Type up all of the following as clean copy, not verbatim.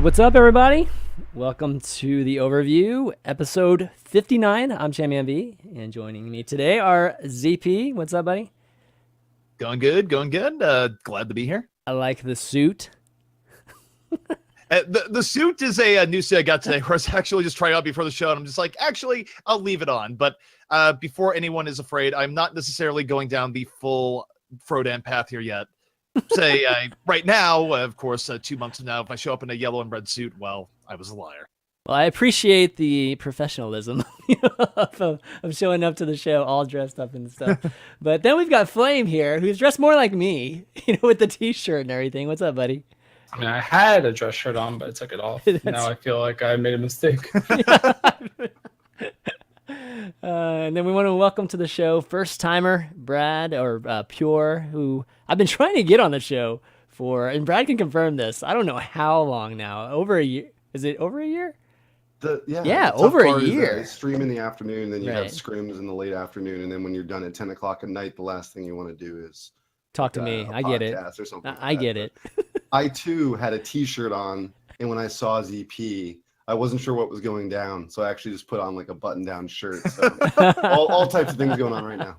What's up, everybody? Welcome to the Overview, episode 59. I'm ChanManV, and joining me today are ZP. What's up, buddy? Going good, going good. Glad to be here. I like the suit. The suit is a new suit I got today, where I was actually just trying out before the show, and I'm just like, actually, I'll leave it on. But before anyone is afraid, I'm not necessarily going down the full Frodan path here yet. Say right now, of course, 2 months from now, if I show up in a yellow and red suit, well, I was a liar. Well, I appreciate the professionalism of showing up to the show all dressed up and stuff. But then we've got Flame here, who's dressed more like me, with the t-shirt and everything. What's up, buddy? I mean, I had a dress shirt on, but I took it off. Now I feel like I made a mistake. And then we want to welcome to the show first-timer Brad, or Pure, who I've been trying to get on the show for, and Brad can confirm this. I don't know how long now. Over a year. Is it over a year? Yeah, over a year. I stream in the afternoon, then you Right. have scrims in the late afternoon, and then when you're done at 10 o'clock at night, the last thing you want to do is Talk to me. I get it. or something I get it. I too had a t-shirt on, and when I saw ZP, I wasn't sure what was going down, so I actually just put on like a button-down shirt. So all types of things going on right now.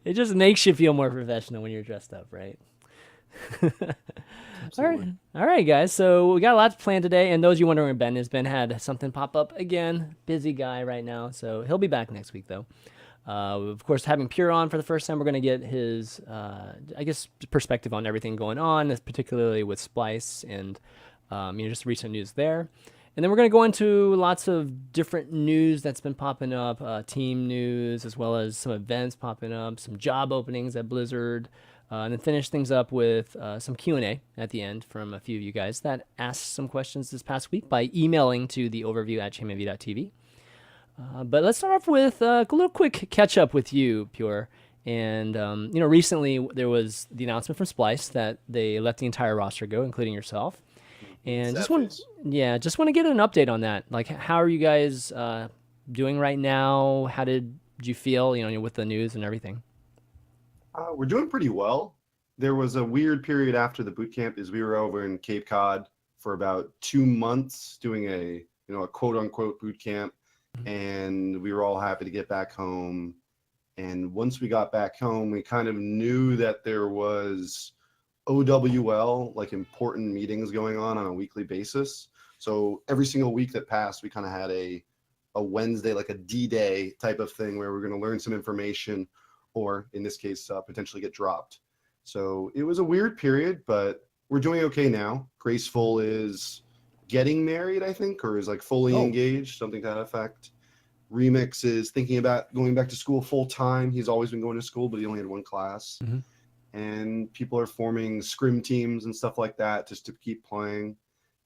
It just makes you feel more professional when you're dressed up, right? All right, guys. So we got a lot planned today, and those of you wondering where Ben is, Ben had something pop up again. Busy guy right now, so he'll be back next week, though. Of course, having Pure on for the first time, we're going to get his, perspective on everything going on, particularly with Splice and, just recent news there. And then we're going to go into lots of different news that's been popping up, team news, as well as some events popping up, some job openings at Blizzard, and then finish things up with some Q&A at the end from a few of you guys that asked some questions this past week by emailing to the overview at ChanManV.tv. But let's start off with a little quick catch-up with you, Pure. And, recently there was the announcement from Splice that they let the entire roster go, including yourself. And just want to get an update on that. Like, how are you guys doing right now? How did you feel, with the news and everything? We're doing pretty well. There was a weird period after the boot camp as we were over in Cape Cod for about 2 months doing a quote-unquote boot camp. And we were all happy to get back home. And once we got back home, we kind of knew that there was OWL, like important meetings going on a weekly basis. So every single week that passed, we kind of had a Wednesday, like a D-Day type of thing where we're going to learn some information, or in this case, potentially get dropped. So it was a weird period, but we're doing okay now. Graceful is getting married, I think, or is like fully engaged, something to that effect. Remix is thinking about going back to school full time. He's always been going to school, but he only had one class. Mm-hmm. And people are forming scrim teams and stuff like that just to keep playing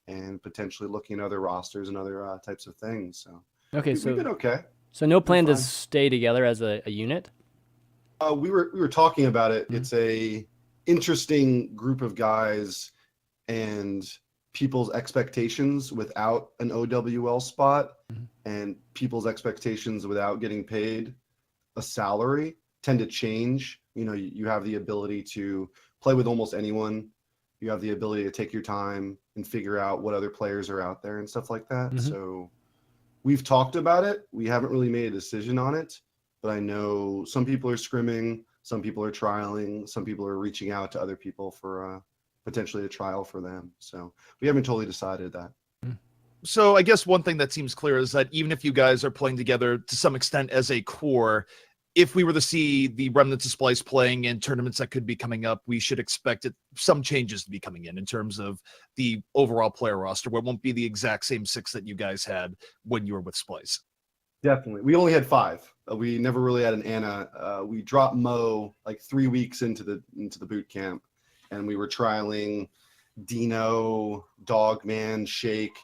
and potentially looking at other rosters and other types of things. So we've been okay. So no plan to stay together as a unit? We were talking about it. Mm-hmm. It's a interesting group of guys and people's expectations without an OWL spot, mm-hmm. and people's expectations without getting paid a salary tend to change. You have the ability to play with almost anyone. You have the ability to take your time and figure out what other players are out there and stuff like that. Mm-hmm. So we've talked about it. We haven't really made a decision on it, but I know some people are scrimming, some people are trialing, some people are reaching out to other people for potentially a trial for them. So we haven't totally decided that. So I guess one thing that seems clear is that even if you guys are playing together to some extent as a core, if we were to see the remnants of Splice playing in tournaments that could be coming up, we should expect some changes to be coming in terms of the overall player roster, where it won't be the exact same 6 that you guys had when you were with Splice. Definitely. We only had 5. We never really had an Anna. We dropped Mo like 3 weeks into the boot camp, and we were trialing Dino, Dogman, Shake,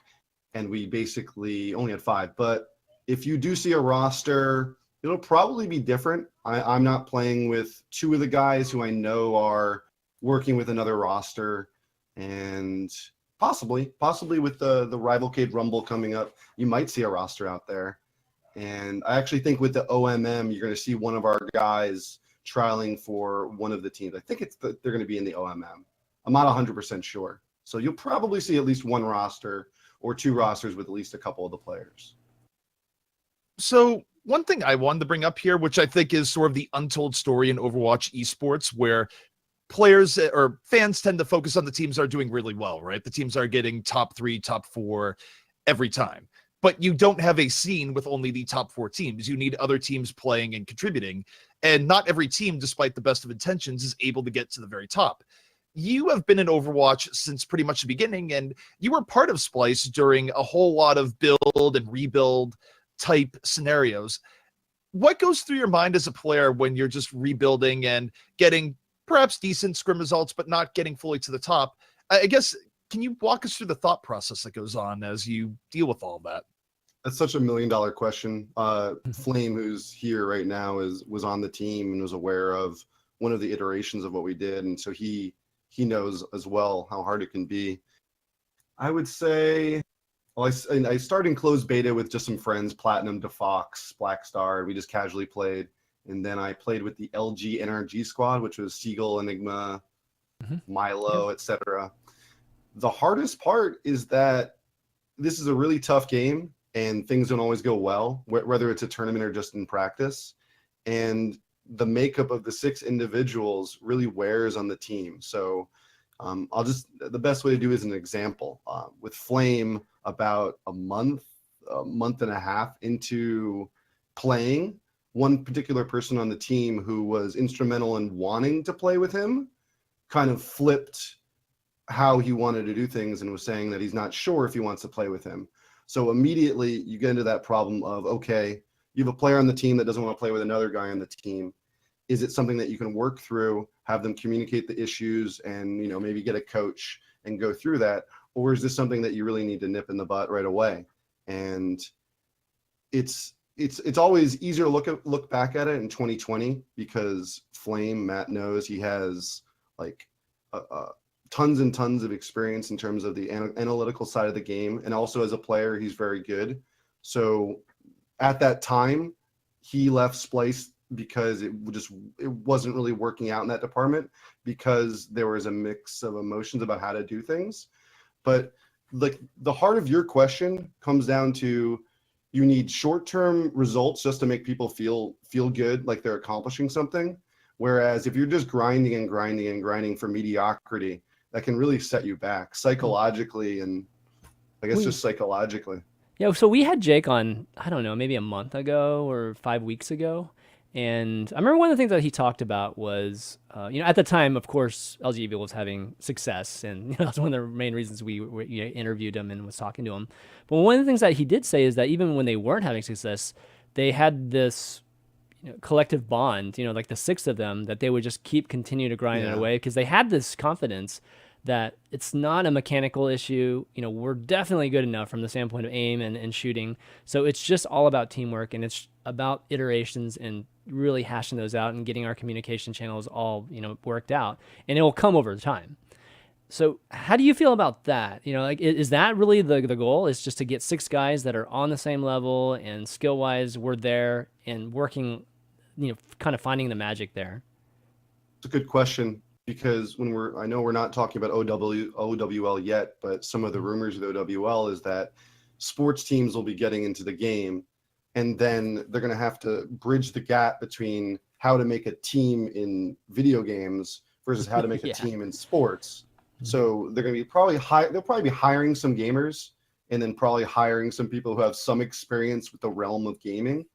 and we basically only had 5. But if you do see a roster, it'll probably be different. I'm not playing with 2 of the guys who I know are working with another roster, and possibly with the Rivalcade Rumble coming up, you might see a roster out there. And I actually think with the OMM, you're going to see one of our guys trialing for one of the teams. I think they're going to be in the OMM. I'm not 100% sure. So you'll probably see at least one roster or two rosters with at least a couple of the players. So one thing I wanted to bring up here, which I think is sort of the untold story in Overwatch esports, where players or fans tend to focus on the teams that are doing really well, right? The teams are getting top 3, top 4 every time. But you don't have a scene with only the top 4 teams. You need other teams playing and contributing. And not every team, despite the best of intentions, is able to get to the very top. You have been in Overwatch since pretty much the beginning, and you were part of Splice during a whole lot of build and rebuild type scenarios. What goes through your mind as a player when you're just rebuilding and getting perhaps decent scrim results, but not getting fully to the top? I guess, can you walk us through the thought process that goes on as you deal with all that? That's such $1 million question. Flame, who's here right now, was on the team and was aware of one of the iterations of what we did, and so he knows as well how hard it can be. I would say, well, I started in closed beta with just some friends, Platinum, DeFox, Blackstar. We just casually played, and then I played with the LG NRG squad, which was Seagull, Enigma, Milo, etc. The hardest part is that this is a really tough game, and things don't always go well, whether it's a tournament or just in practice. And the makeup of the 6 individuals really wears on the team. So the best way to do is an example. With Flame, about a month and a half into playing, one particular person on the team who was instrumental in wanting to play with him kind of flipped how he wanted to do things and was saying that he's not sure if he wants to play with him. So immediately you get into that problem of, okay, you have a player on the team that doesn't want to play with another guy on the team. Is it something that you can work through, have them communicate the issues, and maybe get a coach and go through that? Or is this something that you really need to nip in the butt right away? And it's always easier to look back at it in 2020 because Flame, Matt knows, he has like tons and tons of experience in terms of the analytical side of the game, and also as a player, he's very good. So at that time, he left Splice because it wasn't really working out in that department because there was a mix of emotions about how to do things. But like the heart of your question comes down to, you need short-term results just to make people feel good, like they're accomplishing something. Whereas if you're just grinding and grinding and grinding for mediocrity, that can really set you back psychologically, and I guess just psychologically. Yeah, so we had Jake on, I don't know, maybe a month ago or 5 weeks ago. And I remember one of the things that he talked about was, at the time, of course, LG was having success. And that's one of the main reasons we interviewed him and was talking to him. But one of the things that he did say is that even when they weren't having success, they had this collective bond, like the 6 of them, that they would just continue to grind it away because they had this confidence that it's not a mechanical issue. We're definitely good enough from the standpoint of aim and shooting. So it's just all about teamwork, and it's about iterations and really hashing those out and getting our communication channels all, worked out, and it will come over time. So how do you feel about that? Is that really the goal, is just to get 6 guys that are on the same level and skill-wise we're there and working, kind of finding the magic there? It's a good question, because I know we're not talking about OWL yet, but some of the rumors with OWL is that sports teams will be getting into the game, and then they're going to have to bridge the gap between how to make a team in video games versus how to make a team in sports. So they're going to be they'll probably be hiring some gamers, and then probably hiring some people who have some experience with the realm of gaming.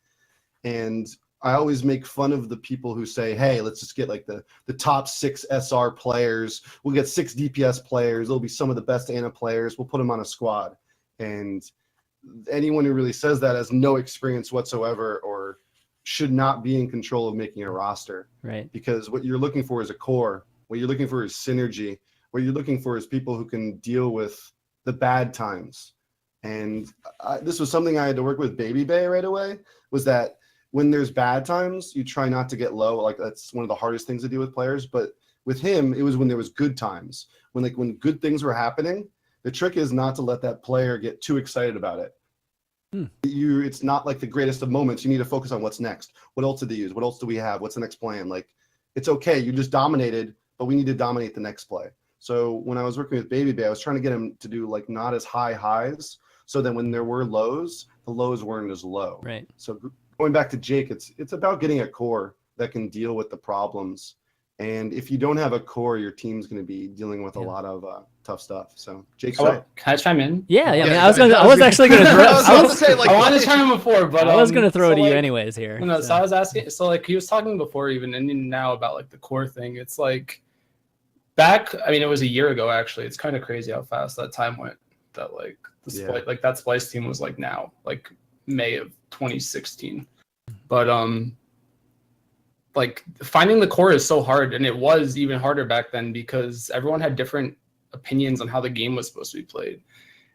And I always make fun of the people who say, hey, let's just get like the top 6 SR players. We'll get 6 DPS players. There'll be some of the best Ana players. We'll put them on a squad. And anyone who really says that has no experience whatsoever, or should not be in control of making a roster. Right. Because what you're looking for is a core. What you're looking for is synergy. What you're looking for is people who can deal with the bad times. And this was something I had to work with Baby Bay right away, was that when there's bad times, you try not to get low. Like, that's one of the hardest things to do with players. But with him, it was when there was good times. When good things were happening, the trick is not to let that player get too excited about it. It's not like the greatest of moments. You need to focus on what's next. What else did they use? What else do we have? What's the next plan? Like, it's okay. You just dominated, but we need to dominate the next play. So when I was working with Baby Bay, I was trying to get him to do like not as high highs, so that when there were lows, the lows weren't as low. Right. So going back to Jake, it's about getting a core that can deal with the problems. And if you don't have a core, your team's going to be dealing with a lot of tough stuff. So Jake's right. Can I chime in? Yeah, I mean, Yeah, I was actually going to throw. I was say, like, I wanted to chime in before, but I was going to throw so, to you like, anyways here. No, so I was asking. So like he was talking before, even and now about like the core thing. It's like back. I mean, it was a year ago actually. It's kind of crazy how fast that time went. That like the split, like that Splice team was like now, like May of 2016. But like finding the core is so hard, and it was even harder back then because everyone had different opinions on how the game was supposed to be played.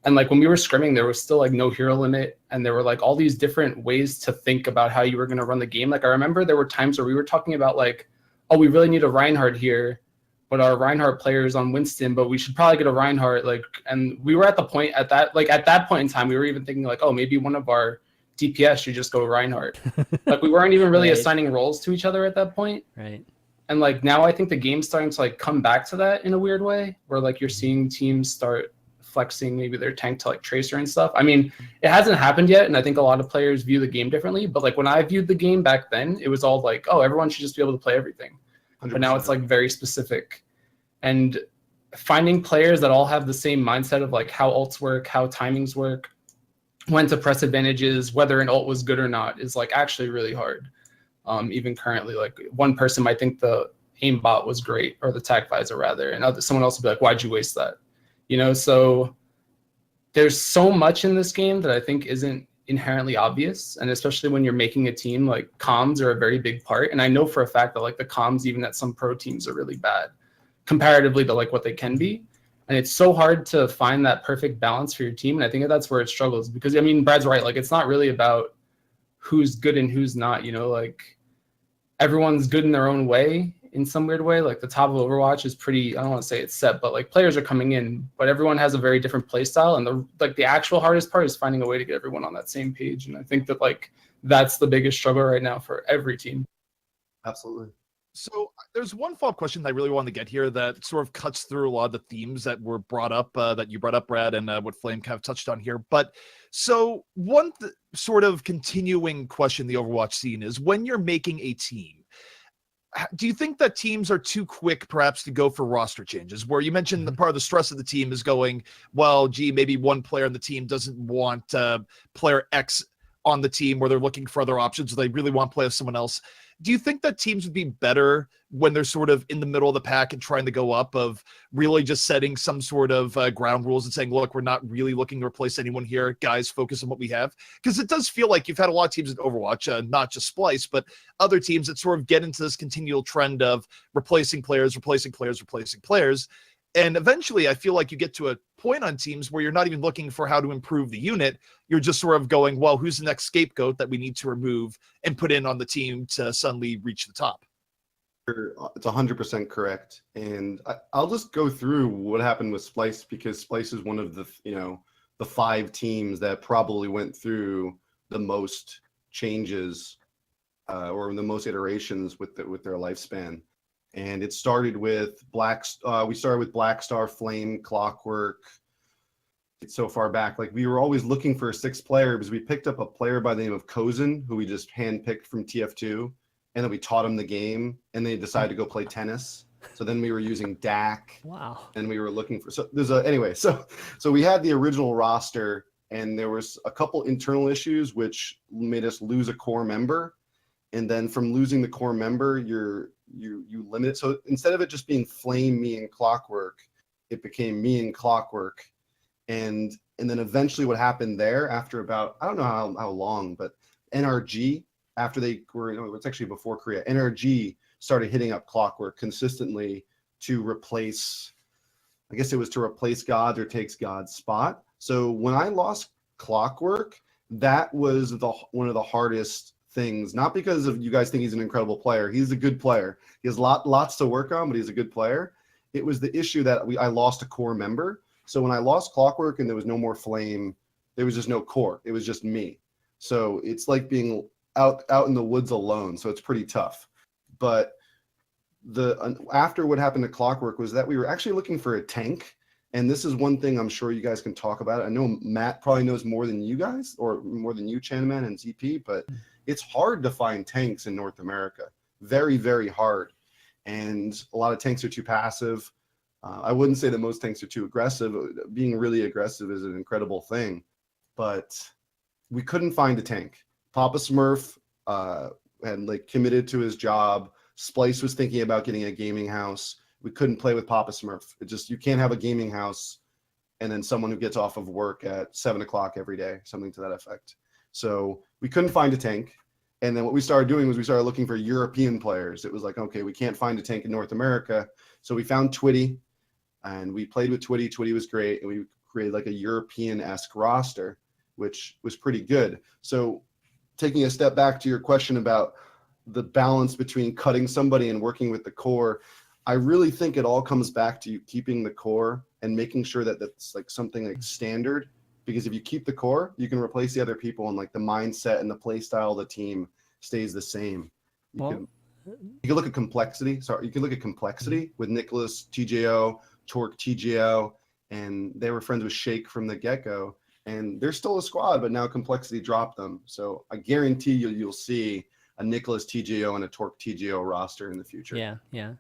And like when we were scrimming, there was still like no hero limit, and there were like all these different ways to think about how you were going to run the game. Like I remember there were times where we were talking about like, oh, we really need a Reinhardt here, but our Reinhardt player is on Winston, but we should probably get a Reinhardt. Like, and we were at the point at that point in time, we were even thinking like, oh, maybe one of our DPS should just go Reinhardt. Like we weren't even really assigning roles to each other at that point. Right. And like now I think the game's starting to like come back to that in a weird way, where like you're seeing teams start flexing maybe their tank to like Tracer and stuff. I mean, it hasn't happened yet, and I think a lot of players view the game differently. But like when I viewed the game back then, it was all like, oh, everyone should just be able to play everything. 100%. But now it's like very specific. And finding players that all have the same mindset of like how ults work, how timings work, when to press advantages, whether an ult was good or not, is like actually really hard. Even currently, like one person might think the aimbot was great, or the tac visor rather, and someone else will be like, why'd you waste that? You know, so there's so much in this game that I think isn't inherently obvious. And especially when you're making a team, like comms are a very big part. And I know for a fact that like the comms, even at some pro teams, are really bad comparatively to like what they can be. And it's so hard to find that perfect balance for your team. And I think that's where it struggles, because I mean, Brad's right. Like, it's not really about who's good and who's not, you know, like everyone's good in their own way in some weird way. Like the top of Overwatch is pretty, I don't want to say it's set, but like players are coming in, but everyone has a very different play style. And the actual hardest part is finding a way to get everyone on that same page. And I think that like, that's the biggest struggle right now for every team. Absolutely. So there's one follow-up question that I really want to get here that sort of cuts through a lot of the themes that were brought up, that you brought up, Brad, and what Flame kind of touched on here. But so one sort of continuing question in the Overwatch scene is, when you're making a team, do you think that teams are too quick perhaps to go for roster changes, where you mentioned the part of the stress of the team is going, well, gee, maybe one player on the team doesn't want player X on the team, where they're looking for other options, or they really want to play with someone else. Do you think that teams would be better when they're sort of in the middle of the pack and trying to go up, of really just setting some sort of ground rules and saying, look, we're not really looking to replace anyone here. Guys, focus on what we have. Because it does feel like you've had a lot of teams in Overwatch, not just Splice, but other teams that sort of get into this continual trend of replacing players. And eventually, I feel like you get to a point on teams where you're not even looking for how to improve the unit. You're just sort of going, well, who's the next scapegoat that we need to remove and put in on the team to suddenly reach the top? It's 100% correct. And I'll just go through what happened with Splice, because Splice is one of the, the 5 teams that probably went through the most changes or the most iterations with their lifespan. And it started with we started with Black Star, Flame, Clockwork. It's so far back. Like, we were always looking for a 6th player, because we picked up a player by the name of Kozin, who we just handpicked from TF2. And then we taught him the game, and they decided to go play tennis. So then we were using Dak. Wow. And we were looking for, so we had the original roster, and there was a couple internal issues which made us lose a core member. And then from losing the core member, you limit it. So instead of it just being Flame, me, and Clockwork, it became me and Clockwork. And then eventually what happened there, after about, I don't know how long, but NRG, after they were, it's actually before Korea, NRG started hitting up Clockwork consistently to replace, I guess it was to replace God's or takes God's spot. So when I lost Clockwork, that was one of the hardest things, not because of you guys think he's an incredible player. He's a good player. He has lots to work on, but he's a good player. It was the issue that I lost a core member. So when I lost Clockwork and there was no more Flame, there was just no core. It was just me. So it's like being out in the woods alone. So it's pretty tough. But after what happened to Clockwork was that we were actually looking for a tank. And this is one thing I'm sure you guys can talk about. I know Matt probably knows more than you guys, or more than you, ChanManV and ZP, but it's hard to find tanks in North America. Very, very hard. And a lot of tanks are too passive. I wouldn't say that most tanks are too aggressive. Being really aggressive is an incredible thing, but we couldn't find a tank. Papa Smurf had like committed to his job. Splice was thinking about getting a gaming house. We couldn't play with Papa Smurf. You can't have a gaming house and then someone who gets off of work at 7 o'clock every day, something to that effect. So we couldn't find a tank. And then what we started doing was we started looking for European players. It was like, okay, we can't find a tank in North America. So we found Twitty and we played with Twitty. Twitty was great. And we created like a European-esque roster, which was pretty good. So taking a step back to your question about the balance between cutting somebody and working with the core, I really think it all comes back to you keeping the core and making sure that that's like something like standard, because if you keep the core, you can replace the other people and like the mindset and the play style of the team stays the same. You can look at complexity. Sorry, you can look at complexity with Nicholas TJO, Torque TJO, and they were friends with Shake from the get-go. And they're still a squad, but now complexity dropped them. So I guarantee you'll see a Nicholas TJO and a Torque TJO roster in the future. Yeah, yeah.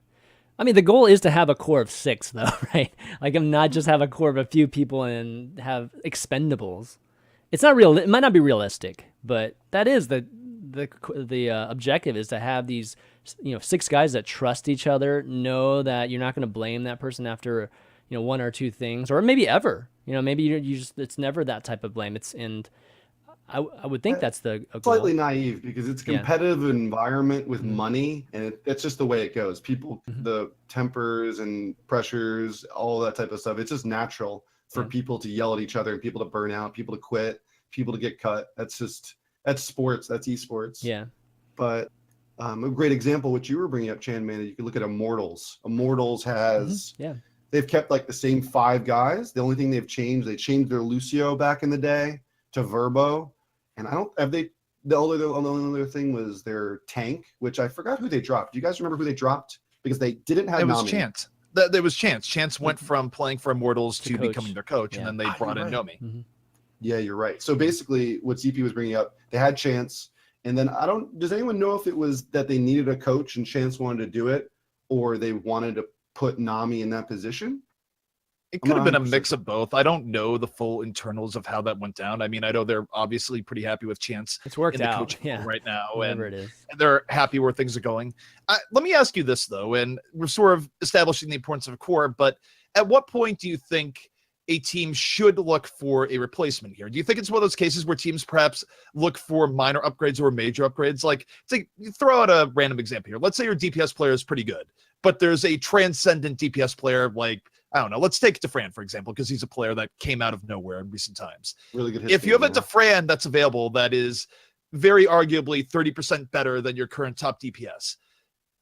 I mean, the goal is to have a core of 6, though, right? Like, not just have a core of a few people and have expendables. It's not real. It might not be realistic, but that is the objective, is to have these, 6 guys that trust each other, know that you're not going to blame that person after, 1 or 2 things, or maybe ever. Maybe you just, it's never that type of blame. I would think that's the goal. Slightly naive, because it's a competitive environment with money, and it's just the way it goes. People, the tempers and pressures, all that type of stuff. It's just natural for people to yell at each other and people to burn out, people to quit, people to get cut. That's sports. That's esports. Yeah. But a great example, which you were bringing up, ChanManV, you could look at Immortals. Immortals has, they've kept like the same 5 guys. The only thing they changed their Lucio back in the day to Verbo. And the only other thing was their tank, which I forgot who they dropped. Do you guys remember who they dropped? Because they didn't have Nami. It was Chance. There was Chance. Chance went from playing for Immortals to becoming their coach, and then they brought in Nomi. Yeah, you're right. So basically what ZP was bringing up, they had Chance, and then does anyone know if it was that they needed a coach and Chance wanted to do it, or they wanted to put Nami in that position? It could have been a mix of both. I don't know the full internals of how that went down. I mean, I know they're obviously pretty happy with Chance. It's worked out right now, whatever it is. And they're happy where things are going. Let me ask you this, though, and we're sort of establishing the importance of a core, but at what point do you think a team should look for a replacement here? Do you think it's one of those cases where teams perhaps look for minor upgrades or major upgrades? Like, you throw out a random example here. Let's say your DPS player is pretty good, but there's a transcendent DPS player like, I don't know. Let's take Defran, for example, because he's a player that came out of nowhere in recent times. Really good. If you have a Defran that's available that is very arguably 30% better than your current top DPS,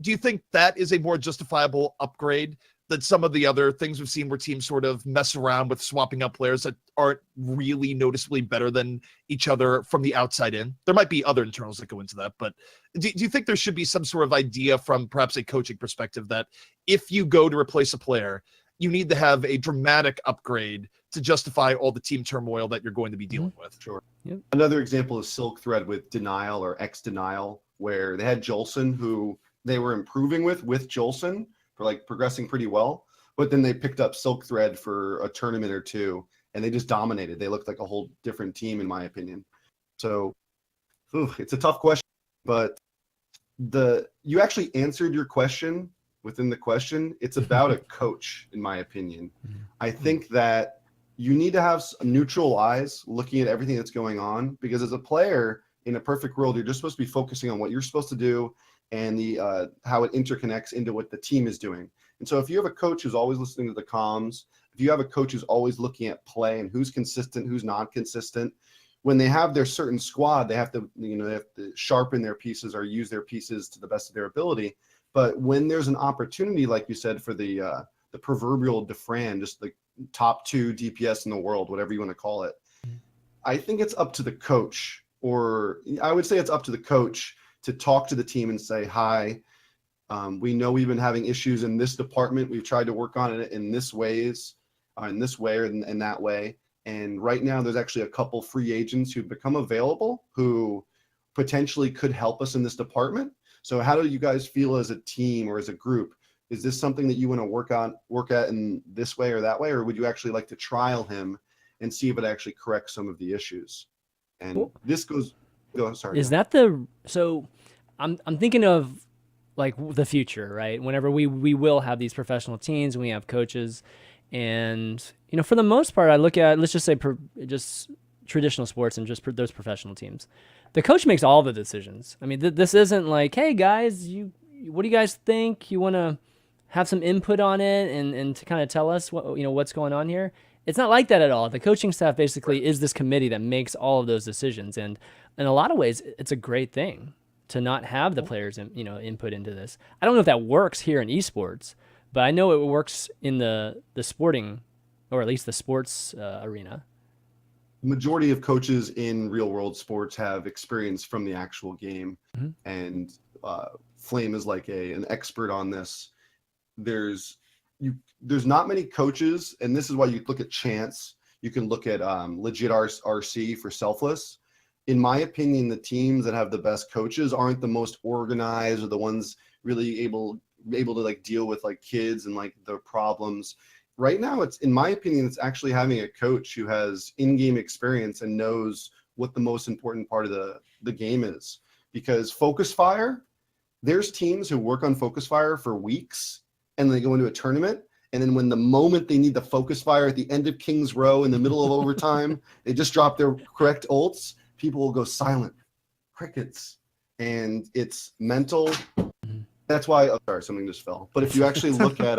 do you think that is a more justifiable upgrade than some of the other things we've seen where teams sort of mess around with swapping up players that aren't really noticeably better than each other from the outside in? There might be other internals that go into that, but do you think there should be some sort of idea from perhaps a coaching perspective that if you go to replace a player, you need to have a dramatic upgrade to justify all the team turmoil that you're going to be dealing with? Sure. Yep. Another example is Silk Thread with Denial or X Denial, where they had Jolson, who they were improving with Jolson for like progressing pretty well, but then they picked up Silk Thread for a tournament or 2, and they just dominated. They looked like a whole different team, in my opinion. So it's a tough question, but you actually answered your question within the question. It's about a coach, in my opinion. I think that you need to have neutral eyes looking at everything that's going on, because as a player in a perfect world, you're just supposed to be focusing on what you're supposed to do and how it interconnects into what the team is doing. And so if you have a coach who's always listening to the comms, if you have a coach who's always looking at play and who's consistent, who's not consistent, when they have their certain squad, they have to sharpen their pieces or use their pieces to the best of their ability. But when there's an opportunity, like you said, for the proverbial Defran, just the top 2 DPS in the world, whatever you want to call it, I think it's up to the coach, or I would say it's up to the coach to talk to the team and say, hi, We know we've been having issues in this department. We've tried to work on it in this way or in that way. And right now there's actually a couple free agents who've become available who potentially could help us in this department. So how do you guys feel as a team or as a group? Is this something that you want to work at in this way or that way? Or would you actually like to trial him and see if it actually corrects some of the issues? And this goes, sorry. Is that so I'm thinking of like the future, right? Whenever we will have these professional teams and we have coaches, and for the most part, I look at, let's just say just traditional sports and just those professional teams, the coach makes all the decisions. I mean, this isn't like, hey guys, what do you guys think? You want to have some input on it and to kind of tell us what's going on here? It's not like that at all. The coaching staff basically is this committee that makes all of those decisions, and in a lot of ways, it's a great thing to not have the players, input into this. I don't know if that works here in esports, but I know it works in the sporting, or at least the sports arena. The majority of coaches in real world sports have experience from the actual game, and Flame is like an expert on this. There's not many coaches, and this is why you look at Chance. You can look at Legit RC for Selfless. In my opinion, the teams that have the best coaches aren't the most organized or the ones really able to like deal with like kids and like the problems. Right now, in my opinion, it's actually having a coach who has in-game experience and knows what the most important part of the game is. Because Focus Fire, there's teams who work on Focus Fire for weeks and they go into a tournament. And then when the moment they need the Focus Fire at the end of King's Row in the middle of overtime, they just drop their correct ults, people will go silent, crickets, and it's mental. That's why, sorry, something just fell. But if you actually look at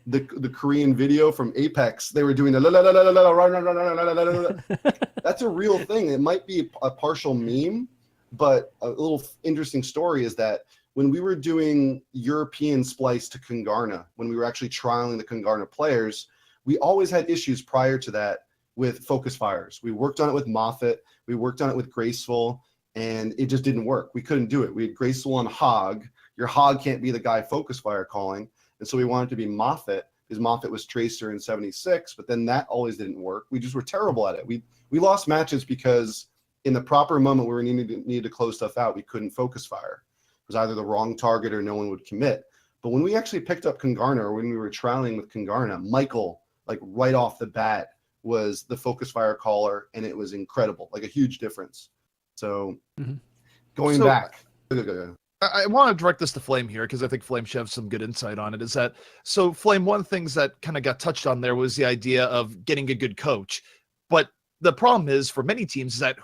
the Korean video from Apex, they were doing the la la la la la la. That's a real thing. It might be a partial meme, but a little interesting story is that when we were doing European splice to Kungarna, when we were actually trialing the Kungarna players, we always had issues prior to that with Focus Fires. We worked on it with Moffat, we worked on it with Graceful, and it just didn't work. We couldn't do it. We had Graceful on Hog. Your Hog can't be the guy Focus Fire calling. And so we wanted to be Moffat, because Moffat was Tracer in 76, but then that always didn't work. We just were terrible at it. We lost matches because in the proper moment where we needed to close stuff out, we couldn't Focus Fire. It was either the wrong target or no one would commit. But when we actually picked up Kungarna, or when we were trialing with Kungarna, Michael, like right off the bat, was the Focus Fire caller, and it was incredible, like a huge difference. So going back. I want to direct this to Flame here because I think Flame should have some good insight on it. Is that so? Flame, one of the things that kind of got touched on there was the idea of getting a good coach, but the problem is for many teams is that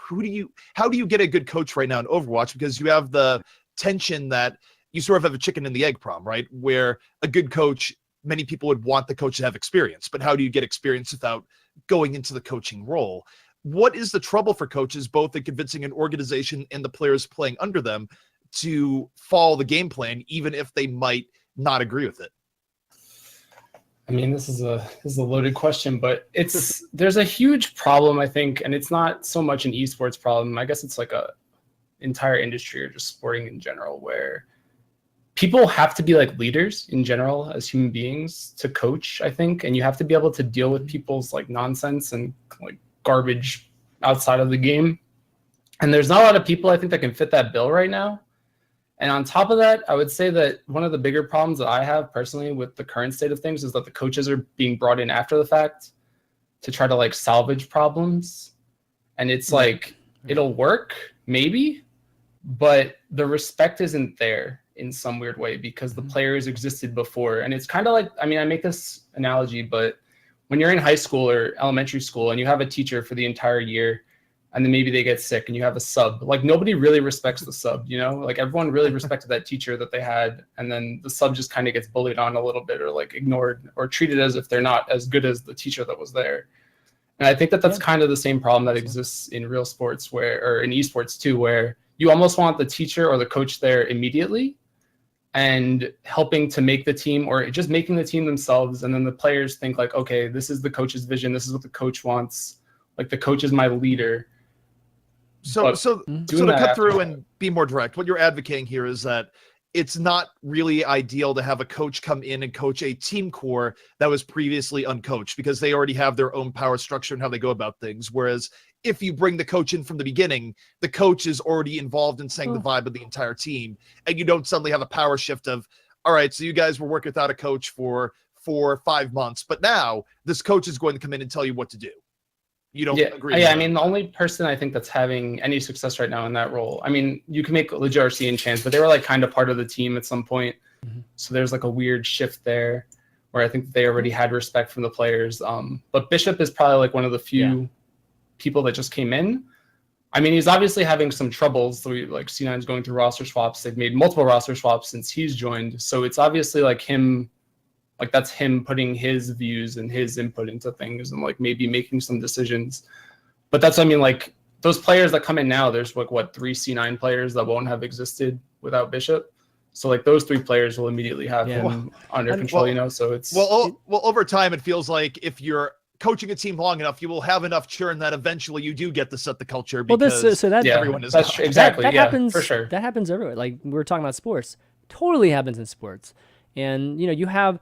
how do you get a good coach right now in Overwatch, because you have the tension that you sort of have a chicken and the egg problem, right? Where a good coach, many people would want the coach to have experience, but how do you get experience without going into the coaching role? What is the trouble for coaches, both in convincing an organization and the players playing under them to follow the game plan, even if they might not agree with it? I mean, this is a loaded question, but there's a huge problem, I think, and it's not so much an esports problem. I guess it's like a entire industry or just sporting in general, where people have to be like leaders in general as human beings to coach, I think, and you have to be able to deal with people's like nonsense and like garbage outside of the game. And there's not a lot of people, I think, that can fit that bill right now. And on top of that, I would say that one of the bigger problems that I have personally with the current state of things is that the coaches are being brought in after the fact to try to like salvage problems. And it's like, it'll work, maybe, but the respect isn't there in some weird way because the players existed before. And it's kind of like, I mean, I make this analogy, but when you're in high school or elementary school and you have a teacher for the entire year, and then maybe they get sick and you have a sub, like nobody really respects the sub, like everyone really respected that teacher that they had. And then the sub just kind of gets bullied on a little bit or like ignored or treated as if they're not as good as the teacher that was there. And I think that that's kind of the same problem that exists in real sports or in esports too, where you almost want the teacher or the coach there immediately and helping to make the team or just making the team themselves. And then the players think like, okay, this is the coach's vision. This is what the coach wants. Like the coach is my leader. So to cut through and be more direct, what you're advocating here is that it's not really ideal to have a coach come in and coach a team core that was previously uncoached, because they already have their own power structure and how they go about things. Whereas if you bring the coach in from the beginning, the coach is already involved in setting the vibe of the entire team, and you don't suddenly have a power shift of, all right, so you guys were working without a coach for 4 or 5 months, but now this coach is going to come in and tell you what to do. You don't agree? Yeah, I mean, the only person I think that's having any success right now in that role, I mean, you can make Legit RC and Chance, but they were like kind of part of the team at some point. So there's like a weird shift there where I think they already had respect from the players. But Bishop is probably like one of the few people that just came in. I mean, he's obviously having some troubles. So like C9's going through roster swaps. They've made multiple roster swaps since he's joined. So it's obviously like him, like that's him putting his views and his input into things and like maybe making some decisions. But that's, I mean, like those players that come in now, there's like what, 3 C9 players that won't have existed without Bishop. So like those 3 players will immediately have him under control, you know? So it's well, over time, it feels like if you're coaching a team long enough, you will have enough churn that eventually you do get to set the culture, because everyone is exactly that happens for sure. That happens everywhere. Like we were talking about sports, totally happens in sports. And you know, you have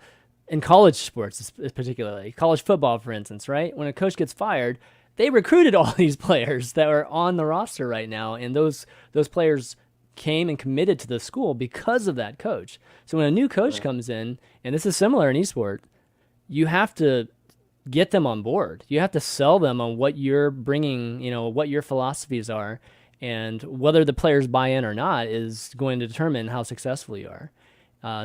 in college sports, particularly college football, for instance, right? When a coach gets fired, they recruited all these players that are on the roster right now, and those players came and committed to the school because of that coach. So when a new coach comes in, and this is similar in esport, you have to get them on board. You have to sell them on what you're bringing, you know, what your philosophies are, and whether the players buy in or not is going to determine how successful you are.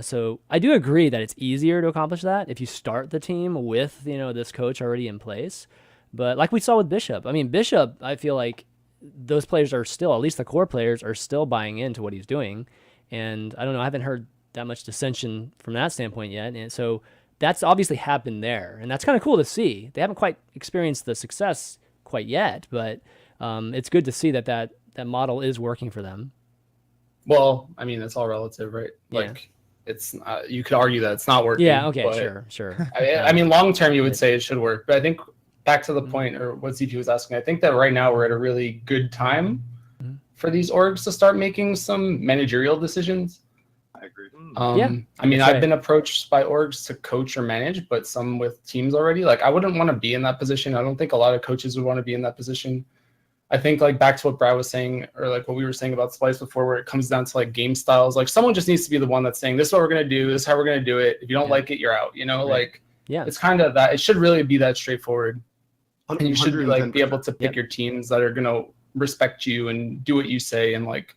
So I do agree that it's easier to accomplish that if you start the team with, you know, this coach already in place. But like we saw with Bishop, I mean, Bishop, I feel like those players are still, at least the core players, are still buying into what he's doing. And I don't know, I haven't heard that much dissension from that standpoint yet. And so that's obviously happened there. And that's kind of cool to see. They haven't quite experienced the success quite yet, but it's good to see that model is working for them. Well, I mean, it's all relative, right? Like, it's you could argue that it's not working. Yeah, okay, sure. I mean, long term, you would say it should work. But I think back to the point, or what ZP was asking, I think that right now we're at a really good time for these orgs to start making some managerial decisions. I agree. I mean, I've been approached by orgs to coach or manage, but some with teams already. Like, I wouldn't want to be in that position. I don't think a lot of coaches would want to be in that position. I think like back to what Brad was saying, or like what we were saying about Splice before, where it comes down to like game styles. Like someone just needs to be the one that's saying, this is what we're going to do. This is how we're going to do it. If you don't like it, you're out, you know, it's kind of that. It should really be that straightforward. And you should like be able to pick your teams that are going to respect you and do what you say. And like,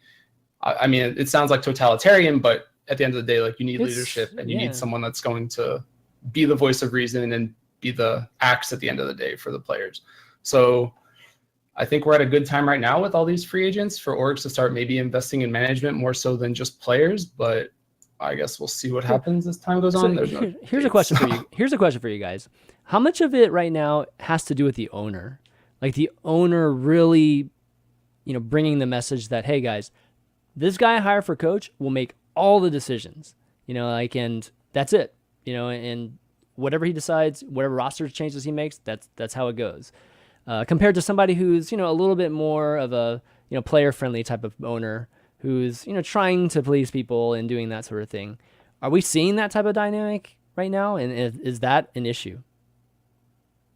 I mean, it sounds like totalitarian, but at the end of the day, like you need leadership and you need someone that's going to be the voice of reason and be the axe at the end of the day for the players. So I think we're at a good time right now with all these free agents for orgs to start maybe investing in management more so than just players, but I guess we'll see what happens as time goes on. Here's a question for you. Here's a question for you guys. How much of it right now has to do with the owner? Like the owner really, you know, bringing the message that, hey guys, this guy I hire for coach will make all the decisions, you know, like, and that's it, you know, and whatever he decides, whatever roster changes he makes, that's how it goes. Compared to somebody who's, you know, a little bit more of a, you know, player-friendly type of owner who's, you know, trying to please people and doing that sort of thing. Are we seeing that type of dynamic right now? And is that an issue?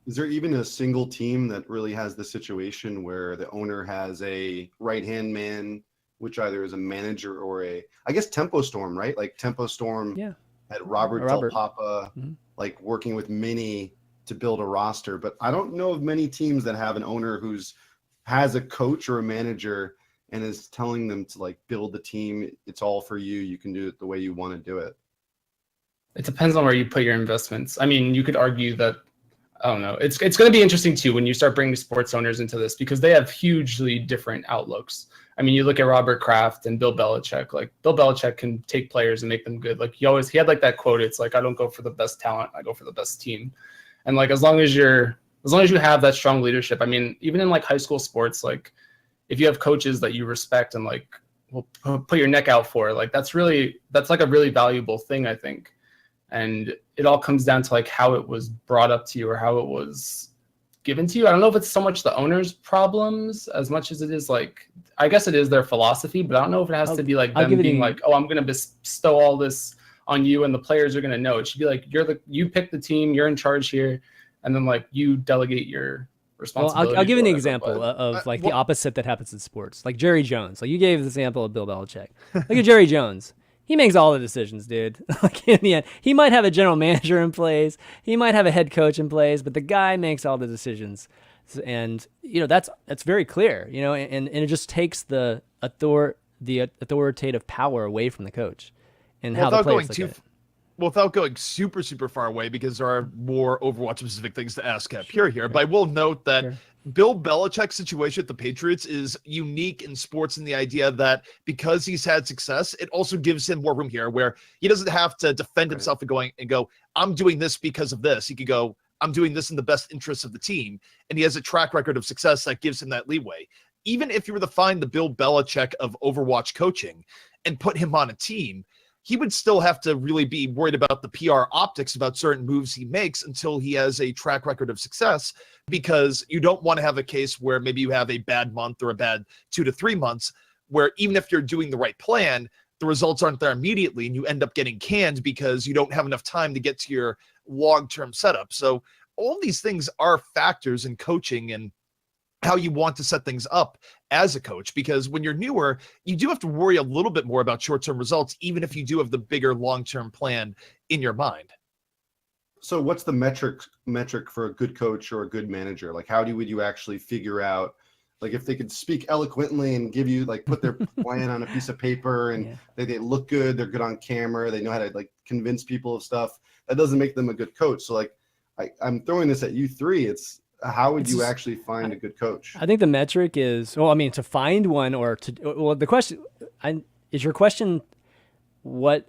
Is there even a single team that really has the situation where the owner has a right-hand man, which either is a manager or I guess Tempo Storm, right? Like Tempo Storm had Robert Del Papa, like working with Mini to build a roster, but I don't know of many teams that have an owner has a coach or a manager and is telling them to like build the team. It's all for you. You can do it the way you want to do it. It depends on where you put your investments. I mean, you could argue that, I don't know. It's going to be interesting too when you start bringing sports owners into this because they have hugely different outlooks. I mean, you look at Robert Kraft and Bill Belichick. Like Bill Belichick can take players and make them good. Like he had like that quote. It's like, I don't go for the best talent. I go for the best team. And like, as long as you have that strong leadership, I mean, even in like high school sports, like if you have coaches that you respect and like will put your neck out for, like, that's like a really valuable thing, I think. And it all comes down to like how it was brought up to you or how it was given to you. I don't know if it's so much the owner's problems as much as it is like, I guess it is their philosophy, but I don't know if it has to be like them being like, oh, I'm going to bestow all this on you and the players are going to know. It should be like, you pick the team, you're in charge here, and then like you delegate your responsibility. Well, I'll give you an example of like the opposite that happens in sports. Like Jerry Jones. Like you gave the example of Bill Belichick. Look at Jerry Jones. He makes all the decisions, dude. Like in the end, he might have a general manager in place, he might have a head coach in place, but the guy makes all the decisions. And that's very clear. And it just takes the authoritative power away from the coach and how the players look at it. Without going super, super far away, because there are more Overwatch-specific things to ask Pure here, but I will note that Bill Belichick's situation at the Patriots is unique in sports in the idea that because he's had success, it also gives him more room here where he doesn't have to defend himself and go, I'm doing this because of this. He could go, I'm doing this in the best interest of the team. And he has a track record of success that gives him that leeway. Even if you were to find the Bill Belichick of Overwatch coaching and put him on a team, he would still have to really be worried about the PR optics about certain moves he makes until he has a track record of success, because you don't want to have a case where maybe you have a bad month or a bad 2 to 3 months where even if you're doing the right plan, the results aren't there immediately and you end up getting canned because you don't have enough time to get to your long-term setup. So all of these things are factors in coaching and how you want to set things up as a coach, because when you're newer, you do have to worry a little bit more about short-term results, even if you do have the bigger long-term plan in your mind. So what's the metric for a good coach or a good manager? Like would you actually figure out, like if they could speak eloquently and give you like put their plan on a piece of paper and they look good, they're good on camera, they know how to like convince people of stuff, that doesn't make them a good coach. So like I'm throwing this at you three. How would you actually find a good coach? I think the metric is, to find one the question, is your question what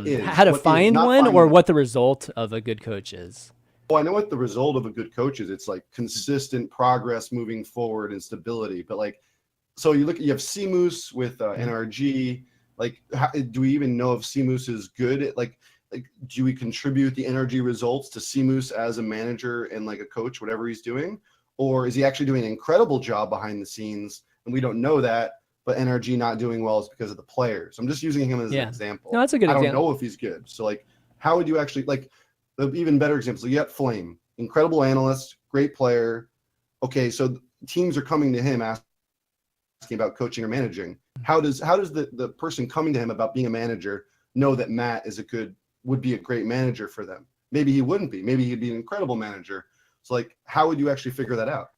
is? How to find one or what the result of a good coach is? Well, I know what the result of a good coach is. It's like consistent progress moving forward and stability. But like, so you have CMOOS with NRG. Like, do we even know if CMOOS is good at like, do we contribute the NRG results to CMOOS as a manager and like a coach, whatever he's doing? Or is he actually doing an incredible job behind the scenes and we don't know that, but NRG not doing well is because of the players? I'm just using him as an example. No, that's a good example. I don't know if he's good. So like, how would you actually, like the even better example, so you got Flame, incredible analyst, great player. Okay, so teams are coming to him asking about coaching or managing. How does the person coming to him about being a manager know that Matt would be a great manager for them? Maybe he wouldn't be. Maybe he'd be an incredible manager. So like, how would you actually figure that out?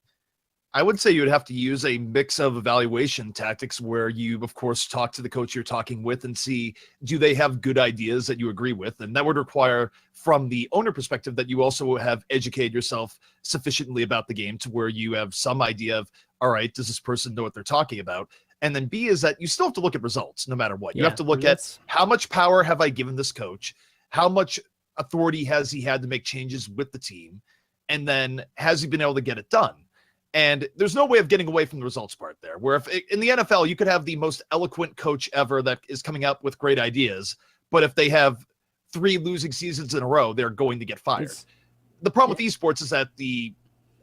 I would say you would have to use a mix of evaluation tactics where you, of course, talk to the coach you're talking with and see, do they have good ideas that you agree with? And that would require, from the owner perspective, that you also have educated yourself sufficiently about the game to where you have some idea of, all right, does this person know what they're talking about? And then B is that you still have to look at results no matter what. You have to look at how much power have I given this coach? How much authority has he had to make changes with the team? And then has he been able to get it done? And there's no way of getting away from the results part there, where if in the NFL, you could have the most eloquent coach ever that is coming up with great ideas, but if they have 3 losing seasons in a row, they're going to get fired. The problem with esports is that the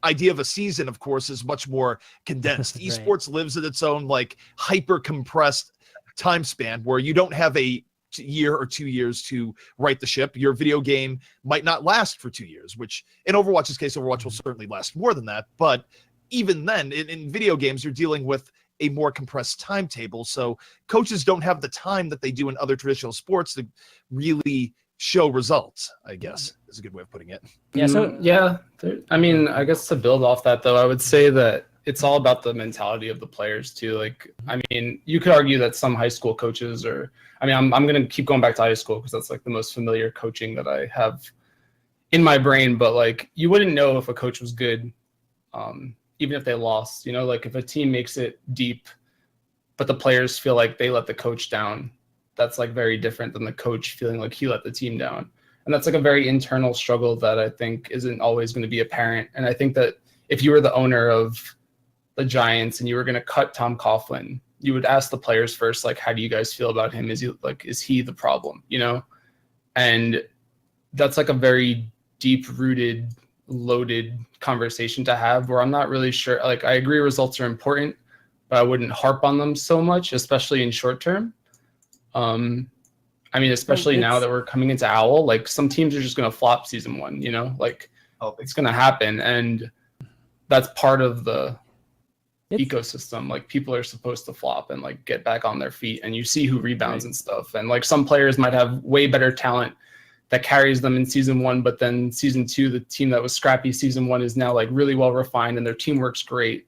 idea of a season, of course, is much more condensed. Esports lives in its own like hyper compressed time span where you don't have a year or 2 years to right the ship. Your video game might not last for 2 years, which in Overwatch's case, Overwatch will certainly last more than that. But even then, in video games, you're dealing with a more compressed timetable. So coaches don't have the time that they do in other traditional sports to really show results, I guess, is a good way of putting it. Yeah. So I mean, I guess to build off that though, I would say that it's all about the mentality of the players too. Like, I mean, you could argue that some high school coaches I'm going to keep going back to high school because that's like the most familiar coaching that I have in my brain. But like, you wouldn't know if a coach was good, even if they lost, like if a team makes it deep, but the players feel like they let the coach down, that's like very different than the coach feeling like he let the team down. And that's like a very internal struggle that I think isn't always going to be apparent. And I think that if you were the owner of the Giants and you were going to cut Tom Coughlin, you would ask the players first, like, how do you guys feel about him? Is he the problem? And that's like a very deep rooted loaded conversation to have where I'm not really sure. Like, I agree results are important, but I wouldn't harp on them so much, especially in short term. I mean, especially now that we're coming into Owl, like some teams are just going to flop season 1, you know, like it's going to happen. And that's part of the ecosystem. Like people are supposed to flop and like get back on their feet, and you see who rebounds and stuff. And like some players might have way better talent that carries them in season 1, but then season 2, the team that was scrappy season 1 is now like really well refined and their team works great.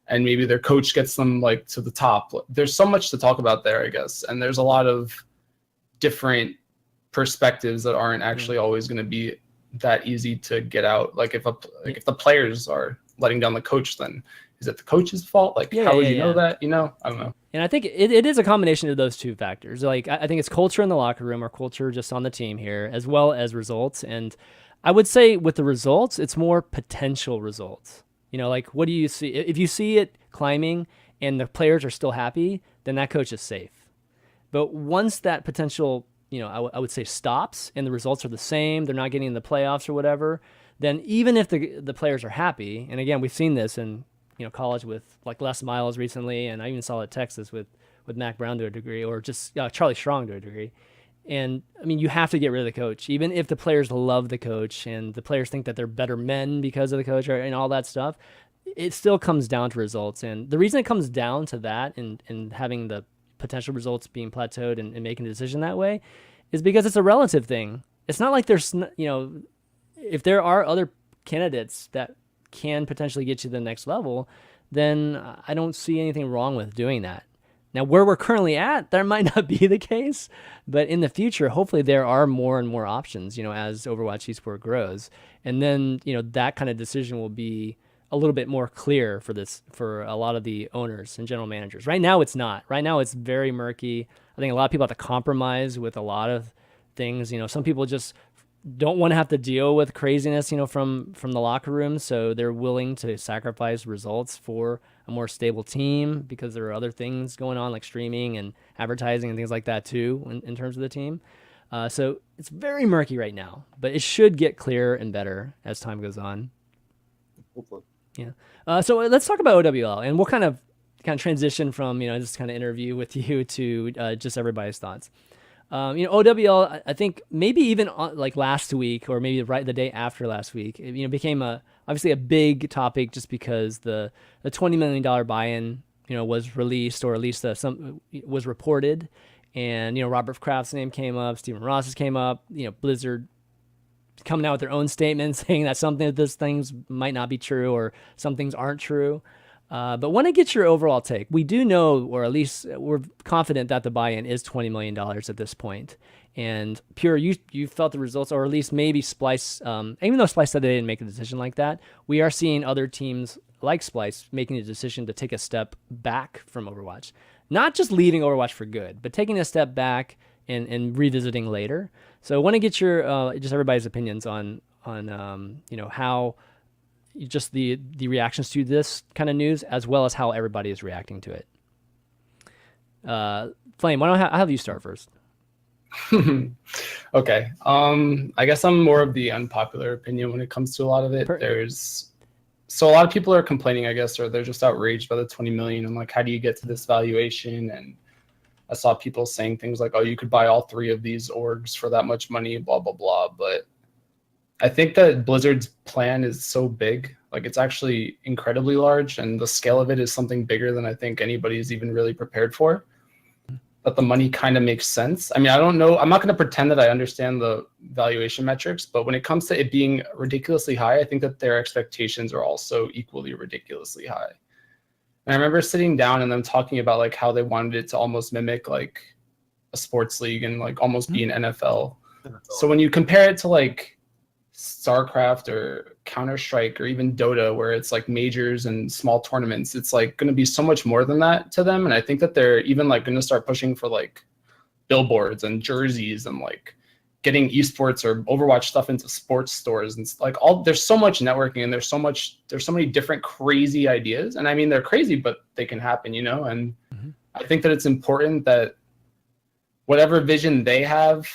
And maybe their coach gets them like to the top. There's so much to talk about there, I guess. And there's a lot of different perspectives that aren't actually always going to be that easy to get out. Like if the players are letting down the coach, then is it the coach's fault? Like how would you know that? You know, I don't know. And I think it is a combination of those two factors. Like I think it's culture in the locker room or culture just on the team here, as well as results. And I would say with the results, it's more potential results. You know, like what do you see? If you see it climbing and the players are still happy, then that coach is safe. But once that potential, you know, I would say stops and the results are the same, they're not getting in the playoffs or whatever, then even if the players are happy, and again, we've seen this in, you know, college with like Les Miles recently, and I even saw it at Texas with Mac Brown to a degree, or just Charlie Strong to a degree. And I mean, you have to get rid of the coach, even if the players love the coach and the players think that they're better men because of the coach and all that stuff. It still comes down to results. And the reason it comes down to that and having the potential results being plateaued and making a decision that way is because it's a relative thing. It's not like there's, you know, if there are other candidates that can potentially get you to the next level, then I don't see anything wrong with doing that. Now, where we're currently at, that might not be the case, but in the future, hopefully there are more and more options, you know, as Overwatch eSport grows. And then, you know, that kind of decision will be a little bit more clear for a lot of the owners and general managers. Right now, it's not. Right now, it's very murky. I think a lot of people have to compromise with a lot of things. You know, some people just don't want to have to deal with craziness, you know, from the locker room. So they're willing to sacrifice results for a more stable team because there are other things going on like streaming and advertising and things like that too in terms of the team. So it's very murky right now, but it should get clearer and better as time goes on. Hopefully. Yeah. So let's talk about OWL, and we'll kind of transition from, you know, this kind of interview with you to just everybody's thoughts. You know, OWL, I think maybe even like last week or maybe right the day after last week, you know, became obviously a big topic just because the $20 million buy-in, you know, was released, or at least was reported. And, you know, Robert Kraft's name came up, Stephen Ross's came up, you know, Blizzard coming out with their own statement saying that something of these things might not be true or some things aren't true. But want to get your overall take. We do know, or at least we're confident that the buy-in is $20 million at this point. And Pure, you felt the results, or at least maybe Splice, even though Splice said they didn't make a decision like that, we are seeing other teams like Splice making a decision to take a step back from Overwatch. Not just leaving Overwatch for good, but taking a step back and revisiting later. So I want to get your just everybody's opinions on you know, how just the reactions to this kind of news, as well as how everybody is reacting to it. Flame, why don't I have you start first? Okay. I guess I'm more of the unpopular opinion when it comes to a lot of it. So a lot of people are complaining, I guess, or they're just outraged by the 20 million and like, how do you get to this valuation? And I saw people saying things like, oh, you could buy all 3 of these orgs for that much money, blah, blah, blah. But I think that Blizzard's plan is so big, like it's actually incredibly large, and the scale of it is something bigger than I think anybody's even really prepared for, that the money kind of makes sense. I mean, I don't know. I'm not going to pretend that I understand the valuation metrics, but when it comes to it being ridiculously high, I think that their expectations are also equally ridiculously high. And I remember sitting down and them talking about like how they wanted it to almost mimic like a sports league and like almost be an NFL. So when you compare it to like StarCraft or Counter-Strike or even Dota, where it's like majors and small tournaments, it's like going to be so much more than that to them. And I think that they're even like going to start pushing for like billboards and jerseys and like getting esports or Overwatch stuff into sports stores and like there's so much networking and there's so many different crazy ideas. And I mean, they're crazy, but they can happen, you know? And I think that it's important that whatever vision they have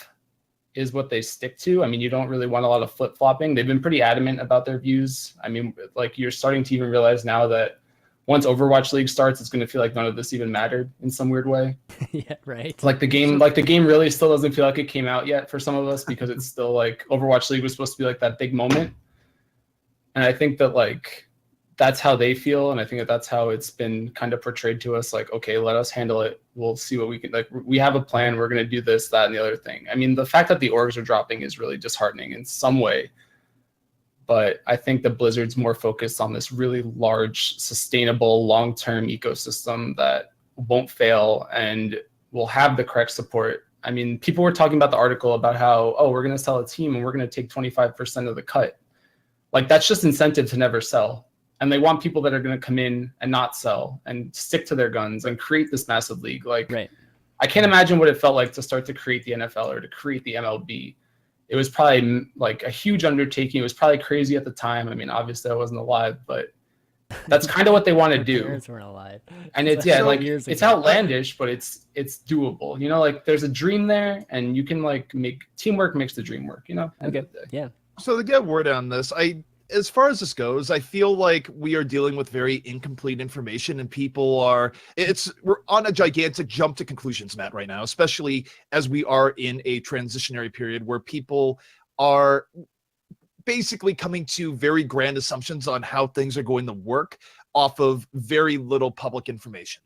is what they stick to. I mean, you don't really want a lot of flip-flopping. They've been pretty adamant about their views. I mean, like, you're starting to even realize now that once Overwatch League starts, it's going to feel like none of this even mattered in some weird way. Yeah, right. Like the game really still doesn't feel like it came out yet for some of us, because it's still like Overwatch League was supposed to be like that big moment. And I think that like that's how they feel, and I think that that's how it's been kind of portrayed to us. Like, okay, let us handle it. We'll see what we can. Like, we have a plan. We're going to do this, that, and the other thing. I mean, the fact that the orgs are dropping is really disheartening in some way. But I think the Blizzard's more focused on this really large, sustainable, long-term ecosystem that won't fail and will have the correct support. I mean, people were talking about the article about how, oh, we're going to sell a team and we're going to take 25% of the cut. Like, that's just incentive to never sell. And they want people that are going to come in and not sell and stick to their guns and create this massive league. Like, right. I can't imagine what it felt like to start to create the NFL or to create the MLB. It was probably like a huge undertaking. It was probably crazy at the time. I mean, obviously I wasn't alive, but that's kind of what they want to do. Parents weren't alive. And it's it's outlandish, but it's doable. You know, like, there's a dream there, and you can like make teamwork makes the dream work. You know. Okay. Yeah. So to get word on this, as far as this goes, I feel like we are dealing with very incomplete information, and we're on a gigantic jump to conclusions, Matt, right now, especially as we are in a transitionary period where people are basically coming to very grand assumptions on how things are going to work off of very little public information.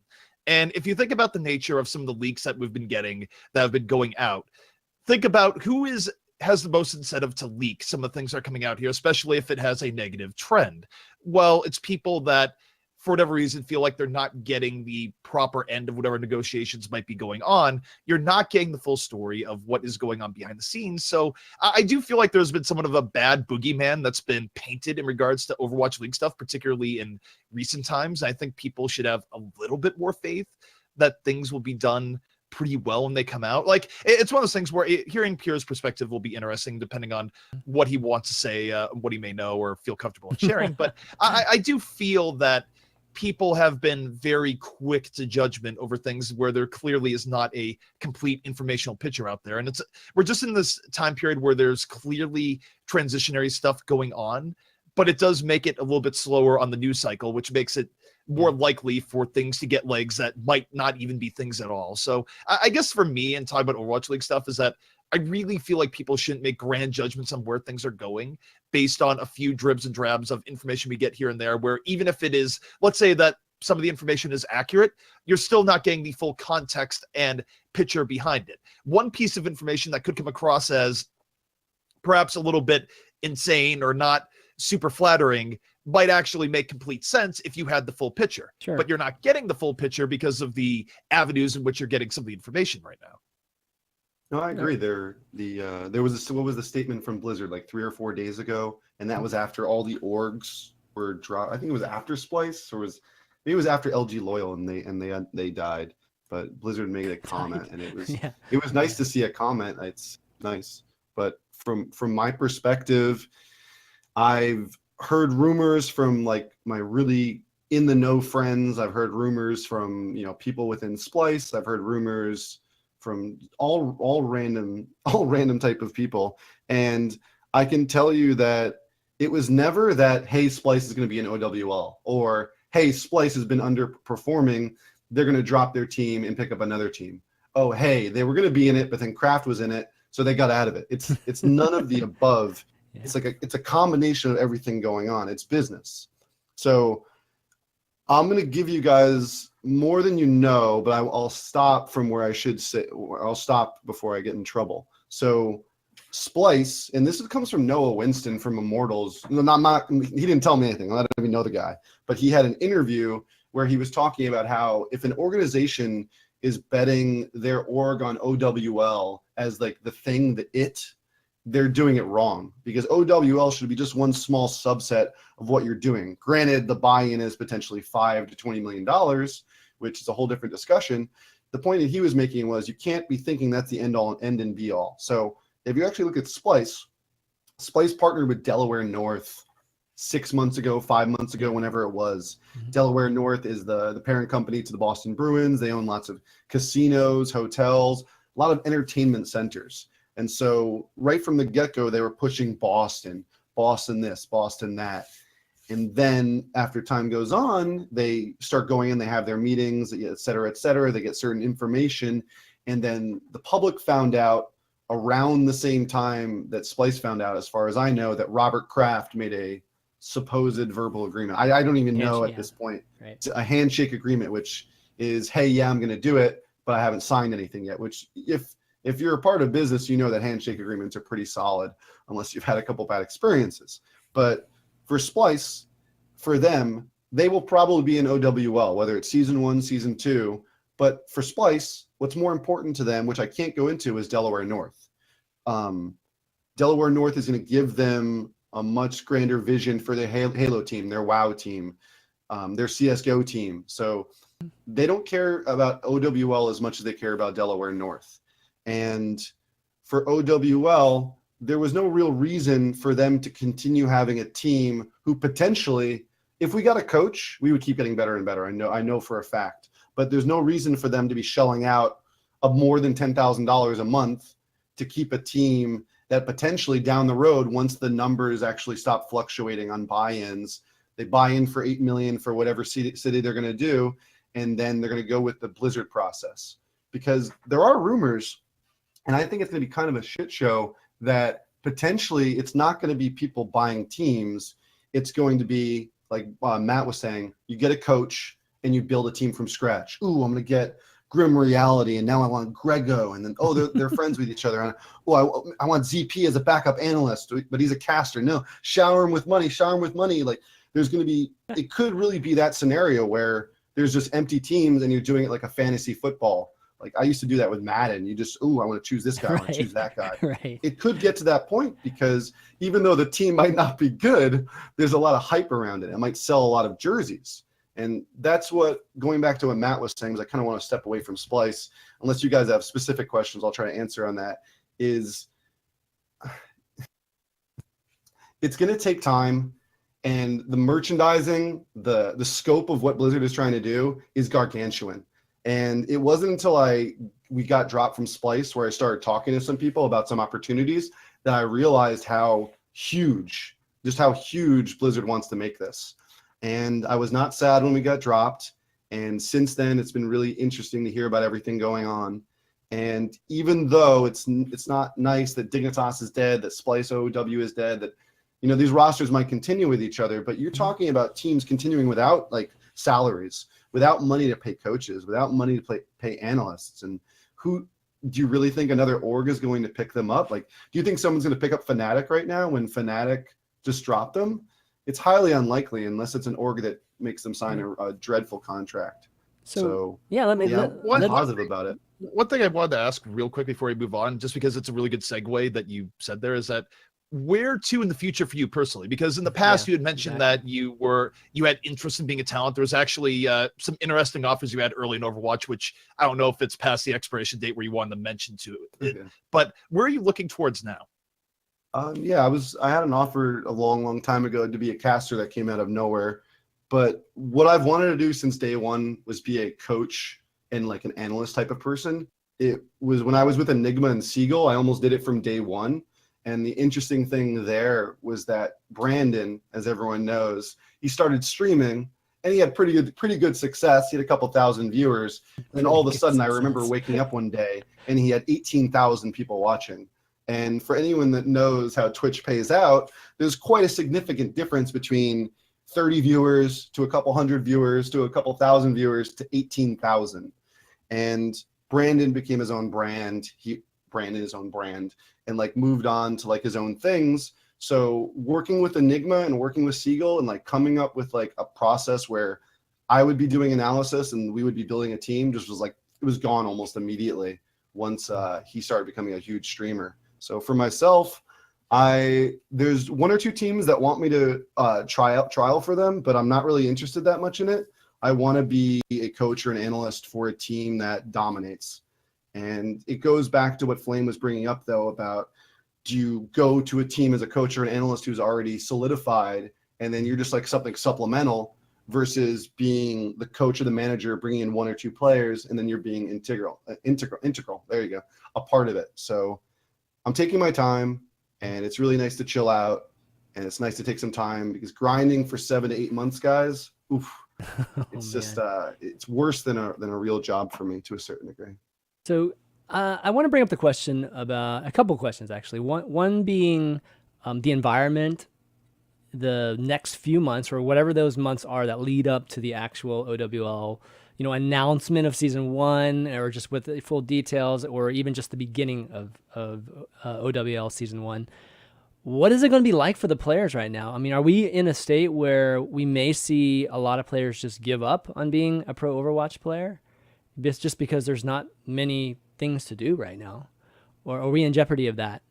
And if you think about the nature of some of the leaks that we've been getting that have been going out, think about who has the most incentive to leak some of the things that are coming out here, especially if it has a negative trend. Well, it's people that, for whatever reason, feel like they're not getting the proper end of whatever negotiations might be going on. You're not getting the full story of what is going on behind the scenes. So I do feel like there's been somewhat of a bad boogeyman that's been painted in regards to Overwatch League stuff, particularly in recent times. I think people should have a little bit more faith that things will be done pretty well when they come out. Like, it's one of those things where hearing Pierre's perspective will be interesting depending on what he wants to say, what he may know or feel comfortable in sharing. But I do feel that people have been very quick to judgment over things where there clearly is not a complete informational picture out there. And we're just in this time period where there's clearly transitionary stuff going on, but it does make it a little bit slower on the news cycle, which makes it more likely for things to get legs that might not even be things at all. So I guess for me, and talking about Overwatch League stuff, is that I really feel like people shouldn't make grand judgments on where things are going based on a few dribs and drabs of information we get here and there, where even if it is, let's say that some of the information is accurate, you're still not getting the full context and picture behind it. One piece of information that could come across as perhaps a little bit insane or not super flattering might actually make complete sense if you had the full picture. Sure. But you're not getting the full picture because of the avenues in which you're getting some of the information right now. No, I agree. There was what was the statement from Blizzard like 3 or 4 days ago, and that was after all the orgs were dropped. I think it was after Splice, or maybe it was after LG Loyal, and they died. But Blizzard made a comment, and it was it was nice to see a comment. It's nice, but from my perspective, I've heard rumors from like my really in the know friends. I've heard rumors from people within Splice. I've heard rumors from all random type of people, and I can tell you that it was never that, hey, Splice is going to be an OWL, or hey, Splice has been underperforming, they're going to drop their team and pick up another team. Oh, hey, they were going to be in it, but then Kraft was in it, so they got out of it. It's none of the above. Yeah. It's a combination of everything going on. It's business. So I'm going to give you guys more than you know, but I'll stop from where I should say. I'll stop before I get in trouble. So Splice, and this comes from Noah Winston from Immortals. He didn't tell me anything. I don't even know the guy, but he had an interview where he was talking about how if an organization is betting their org on OWL as like the thing they're doing it wrong, because OWL should be just one small subset of what you're doing. Granted, the buy-in is potentially $5 to $20 million, which is a whole different discussion. The point that he was making was you can't be thinking that's the end and be all. So if you actually look at Splice partnered with Delaware North 6 months ago, 5 months ago, whenever it was. Mm-hmm. Delaware North is the parent company to the Boston Bruins. They own lots of casinos, hotels, a lot of entertainment centers. And so right from the get-go, they were pushing Boston, Boston this, Boston that. And then after time goes on, they start going in, they have their meetings, et cetera, et cetera. They get certain information. And then the public found out around the same time that Splice found out, as far as I know, that Robert Kraft made a supposed verbal agreement. I don't even know at this point. Right. It's a handshake agreement, which is, hey, yeah, I'm going to do it, but I haven't signed anything yet, which if you're a part of business, you know that handshake agreements are pretty solid unless you've had a couple bad experiences. But for Splice, for them, they will probably be in OWL, whether it's season 1, season 2. But for Splice, what's more important to them, which I can't go into, is Delaware North. Delaware North is going to give them a much grander vision for their Halo team, their WoW team, their CSGO team. So they don't care about OWL as much as they care about Delaware North. And for OWL, there was no real reason for them to continue having a team who potentially, if we got a coach, we would keep getting better and better. I know for a fact. But there's no reason for them to be shelling out of more than $10,000 a month to keep a team that potentially down the road, once the numbers actually stop fluctuating on buy-ins, they buy in for $8 million for whatever city they're going to do, and then they're going to go with the Blizzard process. Because there are rumors, and I think it's going to be kind of a shit show, that potentially it's not going to be people buying teams. It's going to be, like Matt was saying, you get a coach and you build a team from scratch. Ooh, I'm going to get Grim Reality, and now I want Grego, and then, oh, they're friends with each other. And, oh, I want ZP as a backup analyst, but he's a caster. No, shower him with money. Like, there's going to be, it could really be that scenario where there's just empty teams and you're doing it like a fantasy football. Like I used to do that with Madden. You just, ooh, I want to choose this guy. I want to choose that guy. Right. It could get to that point because even though the team might not be good, there's a lot of hype around it. It might sell a lot of jerseys. And that's what, going back to what Matt was saying, is I kind of want to step away from Splice. Unless you guys have specific questions, I'll try to answer on that. Is it's going to take time, and the merchandising, the scope of what Blizzard is trying to do is gargantuan. And it wasn't until we got dropped from Splice where I started talking to some people about some opportunities that I realized how huge Blizzard wants to make this. And I was not sad when we got dropped. And since then, it's been really interesting to hear about everything going on. And even though it's not nice that Dignitas is dead, that Splice OW is dead, that, you know, these rosters might continue with each other, but you're talking about teams continuing without like salaries, without money to pay coaches, without money to pay analysts. And who do you really think another org is going to pick them up? Like, do you think someone's going to pick up Fnatic right now when Fnatic just dropped them? It's highly unlikely unless it's an org that makes them sign a dreadful contract. So yeah, I'm positive about it. One thing I wanted to ask real quick before we move on, just because it's a really good segue that you said there, is that where to in the future for you personally? Because in the past you had mentioned that you had interest in being a talent. There was actually some interesting offers you had early in Overwatch, which I don't know if it's past the expiration date where you wanted to mention to it. Okay. But where are you looking towards now? I had an offer a long time ago to be a caster that came out of nowhere. But what I've wanted to do since day one was be a coach and like an analyst type of person. It was when I was with Enigma and Seagull, I almost did it from day one. And the interesting thing there was that Brandon, as everyone knows, he started streaming and he had pretty good success. He had a couple thousand viewers. And then all of a sudden I remember waking up one day and he had 18,000 people watching. And for anyone that knows how Twitch pays out, there's quite a significant difference between 30 viewers to a couple hundred viewers to a couple thousand viewers to 18,000. And Brandon became his own brand. Brandon his own brand and like moved on to like his own things. So working with Enigma and working with Seagull and like coming up with like a process where I would be doing analysis and we would be building a team just was like, it was gone almost immediately once he started becoming a huge streamer. So for myself, there's one or two teams that want me to trial for them, but I'm not really interested that much in it. I want to be a coach or an analyst for a team that dominates. And it goes back to what Flame was bringing up, though, about do you go to a team as a coach or an analyst who's already solidified, and then you're just like something supplemental versus being the coach or the manager, bringing in one or two players, and then you're being integral. There you go, a part of it. So I'm taking my time, and it's really nice to chill out, and it's nice to take some time, because grinding for 7 to 8 months, guys, oof, it's just it's worse than a real job for me to a certain degree. So I want to bring up the question about a couple questions, actually. One being the environment, the next few months, or whatever those months are that lead up to the actual OWL, announcement of season 1, or just with the full details, or even just the beginning of OWL season 1. What is it going to be like for the players right now? I mean, are we in a state where we may see a lot of players just give up on being a pro Overwatch player? Just because there's not many things to do right now? Or are we in jeopardy of that?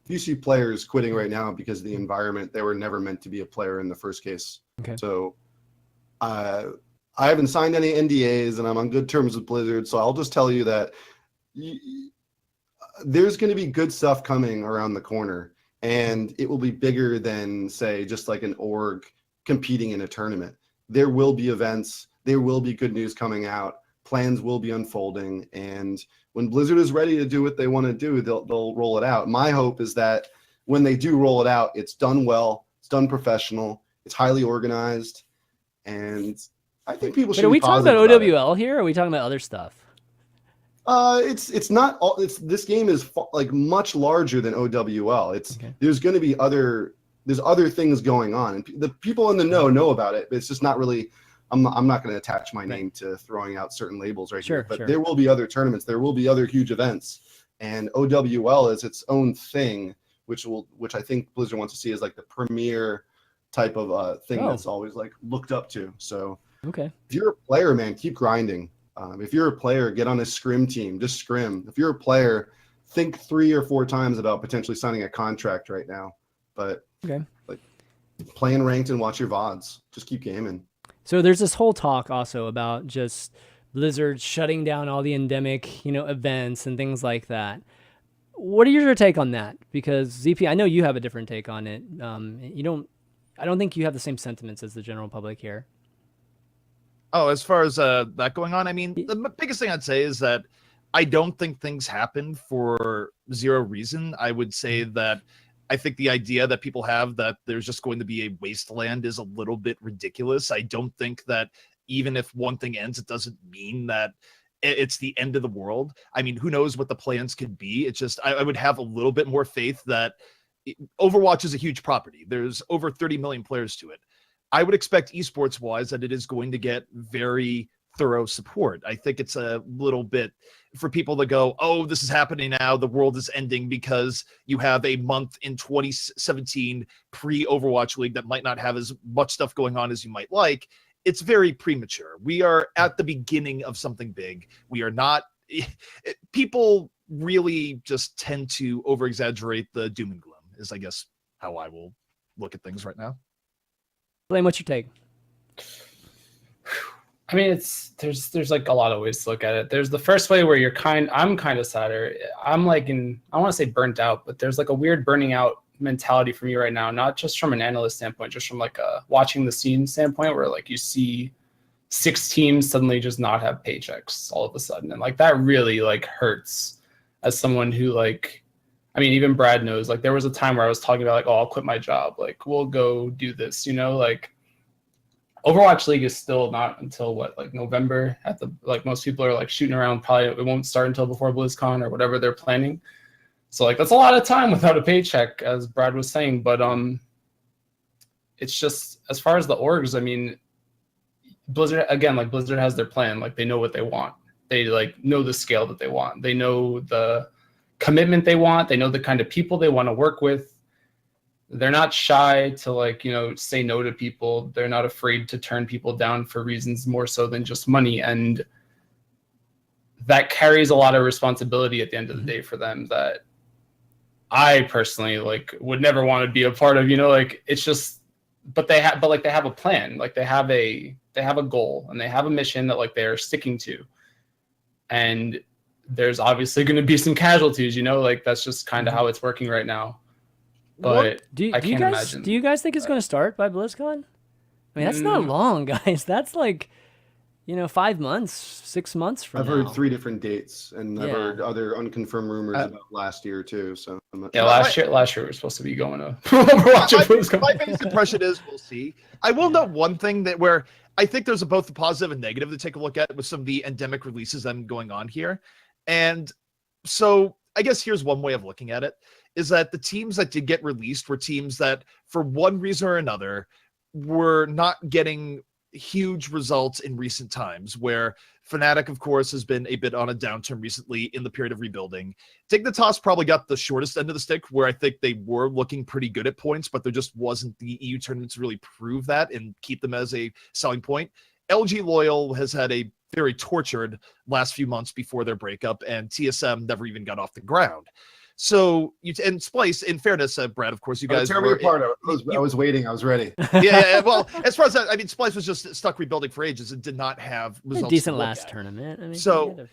You see players quitting right now because of the environment. They were never meant to be a player in the first case. Okay. So I haven't signed any NDAs, and I'm on good terms with Blizzard. So I'll just tell you that there's going to be good stuff coming around the corner, and it will be bigger than, say, just like an org competing in a tournament. There will be events. There will be good news coming out. Plans will be unfolding, and when Blizzard is ready to do what they want to do, they'll roll it out. My hope is that when they do roll it out, it's done well, it's done professional, it's highly organized, and I think people should. But are we be talking positive about OWL here, or are we talking about other stuff? It's not all. This game is like much larger than OWL. There's going to be there's other things going on, and the people in the know about it. But it's just not really. I'm not going to attach my name to throwing out certain labels here, but there will be other tournaments. There will be other huge events, and OWL is its own thing, which I think Blizzard wants to see as like the premier type of thing that's always like looked up to. So if you're a player, man, keep grinding. If you're a player, get on a scrim team, just scrim. If you're a player, think 3 or 4 times about potentially signing a contract right now. But like playing ranked and watch your VODs. Just keep gaming. So there's this whole talk also about just Blizzard shutting down all the endemic, events and things like that. What are your take on that? Because ZP, I know you have a different take on it. I don't think you have the same sentiments as the general public here. Oh, as far as that going on, I mean, the biggest thing I'd say is that I don't think things happen for zero reason. I would say that I think the idea that people have that there's just going to be a wasteland is a little bit ridiculous. I don't think that even if one thing ends, it doesn't mean that it's the end of the world. I mean, who knows what the plans could be? It's just, I would have a little bit more faith that Overwatch is a huge property. There's over 30 million players to it. I would expect esports wise that it is going to get very thorough support. I think it's a little bit for people to go, oh, this is happening now, the world is ending because you have a month in 2017 pre-Overwatch League that might not have as much stuff going on as you might like. It's very premature. We are at the beginning of something big. We are not, people really just tend to over-exaggerate the doom and gloom is, I guess, how I will look at things right now. Flame, what's your take? I mean, there's like a lot of ways to look at it. There's the first way where I'm kind of sadder. I'm like I want to say burnt out, but there's like a weird burning out mentality for me right now, not just from an analyst standpoint, just from like a watching the scene standpoint, where like you see 6 teams suddenly just not have paychecks all of a sudden. And like that really like hurts as someone who like, I mean, even Brad knows, like there was a time where I was talking about like, oh, I'll quit my job. Like we'll go do this, like Overwatch League is still not until what, like November at the, like most people are like shooting around. Probably it won't start until before BlizzCon or whatever they're planning. So like, that's a lot of time without a paycheck, as Brad was saying. But it's just, as far as the orgs, I mean, Blizzard has their plan. Like they know what they want. They like know the scale that they want. They know the commitment they want. They know the kind of people they want to work with. They're not shy to like, say no to people. They're not afraid to turn people down for reasons more so than just money. And that carries a lot of responsibility at the end of the day for them that I personally like would never want to be a part of, like it's just, but they have a plan. Like they have a goal and they have a mission that like they're sticking to. And there's obviously going to be some casualties, like that's just kind of how it's working right now. But I can't imagine. Do you guys think it's going to start by BlizzCon? I mean, that's not long, guys. That's like 5 months, 6 months from I've now. heard 3 different dates, and I've Yeah. heard other unconfirmed rumors about last year too. So I'm not Yeah, sure. last year we were supposed to be going to Overwatch. If it was My going. basic impression is we'll see. I will note one thing that where I think there's both a positive and negative to take a look at with some of the endemic releases that are going on here. And so I guess here's one way of looking at it, is that the teams that did get released were teams that, for one reason or another, were not getting huge results in recent times, where Fnatic, of course, has been a bit on a downturn recently in the period of rebuilding. Dignitas probably got the shortest end of the stick, where I think they were looking pretty good at points, but there just wasn't the EU tournament to really prove that and keep them as a selling point. LG Loyal has had a very tortured last few months before their breakup, and TSM never even got off the ground. So and Splice, in fairness, Brad, of course, you guys tear me apart. I was waiting. I was ready. yeah. Well, as far as that, I mean, Splice was just stuck rebuilding for ages and did not have results. A decent to look last at. tournament. I mean, So,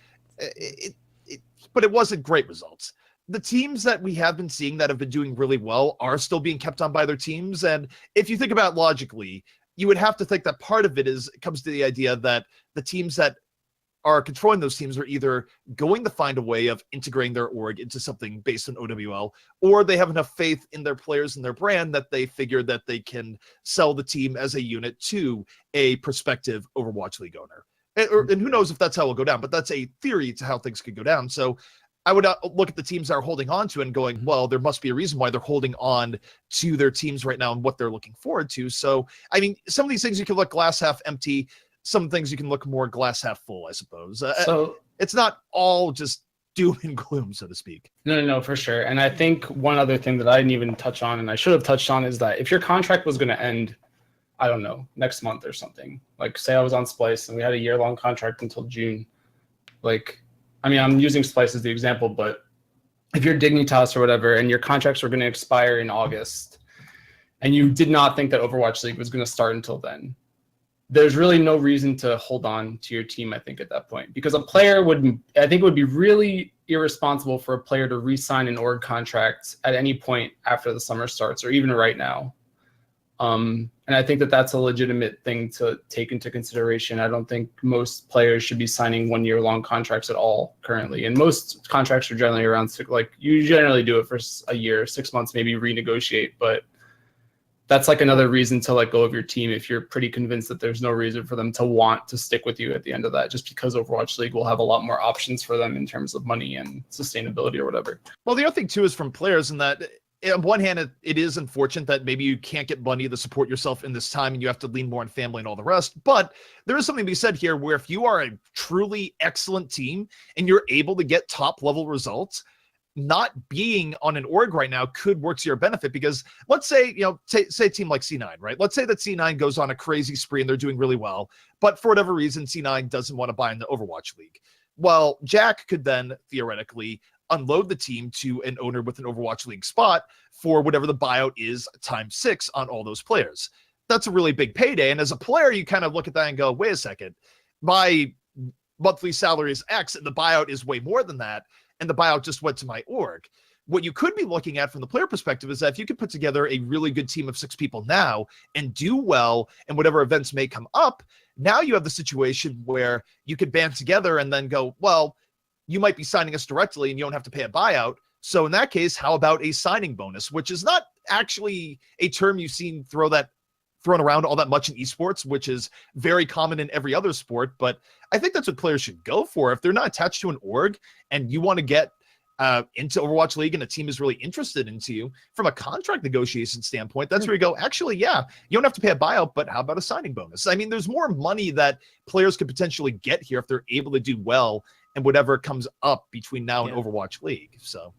but it wasn't great results. The teams that we have been seeing that have been doing really well are still being kept on by their teams. And if you think about it logically, you would have to think that part of it comes to the idea that the teams that are controlling those teams are either going to find a way of integrating their org into something based on OWL, or they have enough faith in their players and their brand that they figure that they can sell the team as a unit to a prospective Overwatch League owner. And who knows if that's how it'll go down, but that's a theory to how things could go down. So I would look at the teams that are holding on to it and going, well, there must be a reason why they're holding on to their teams right now and what they're looking forward to. So, I mean, some of these things you can look glass half empty. Some things you can look more glass half full, I suppose. So it's not all just doom and gloom, so to speak. No, for sure. And I think one other thing that I didn't even touch on, and I should have touched on, is that if your contract was going to end, I don't know, next month or something, like say I was on Splice and we had a year-long contract until June, like, I mean, I'm using Splice as the example, but if you're Dignitas or whatever and your contracts were going to expire in August and you did not think that Overwatch League was going to start until then, there's really no reason to hold on to your team, I think, at that point, because a player would be really irresponsible for a player to re-sign an org contract at any point after the summer starts or even right now. And I think that that's a legitimate thing to take into consideration. I don't think most players should be signing 1 year long contracts at all currently. And most contracts are generally around you generally do it for a year, 6 months, maybe renegotiate, but that's like another reason to let go of your team if you're pretty convinced that there's no reason for them to want to stick with you at the end of that, just because Overwatch League will have a lot more options for them in terms of money and sustainability or whatever. Well, the other thing too is from players, in that on one hand, it is unfortunate that maybe you can't get money to support yourself in this time and you have to lean more on family and all the rest. But there is something to be said here where if you are a truly excellent team and you're able to get top level results, not being on an org right now could work to your benefit, because let's say, say a team like C9, right? Let's say that C9 goes on a crazy spree and they're doing really well, but for whatever reason, C9 doesn't want to buy in the Overwatch League. Well, Jack could then theoretically unload the team to an owner with an Overwatch League spot for whatever the buyout is times 6 on all those players. That's a really big payday. And as a player, you kind of look at that and go, wait a second, my monthly salary is X and the buyout is way more than that, and the buyout just went to my org. What you could be looking at from the player perspective is that if you could put together a really good team of 6 people now and do well, and whatever events may come up, now you have the situation where you could band together and then go, well, you might be signing us directly and you don't have to pay a buyout. So in that case, how about a signing bonus, which is not actually a term you've seen thrown around all that much in esports, which is very common in every other sport. But I think that's what players should go for. If they're not attached to an org and you want to get into Overwatch League and a team is really interested into you from a contract negotiation standpoint, that's where you go, actually, yeah, you don't have to pay a buyout, but how about a signing bonus? I mean, there's more money that players could potentially get here if they're able to do well and whatever comes up between now and Overwatch League. So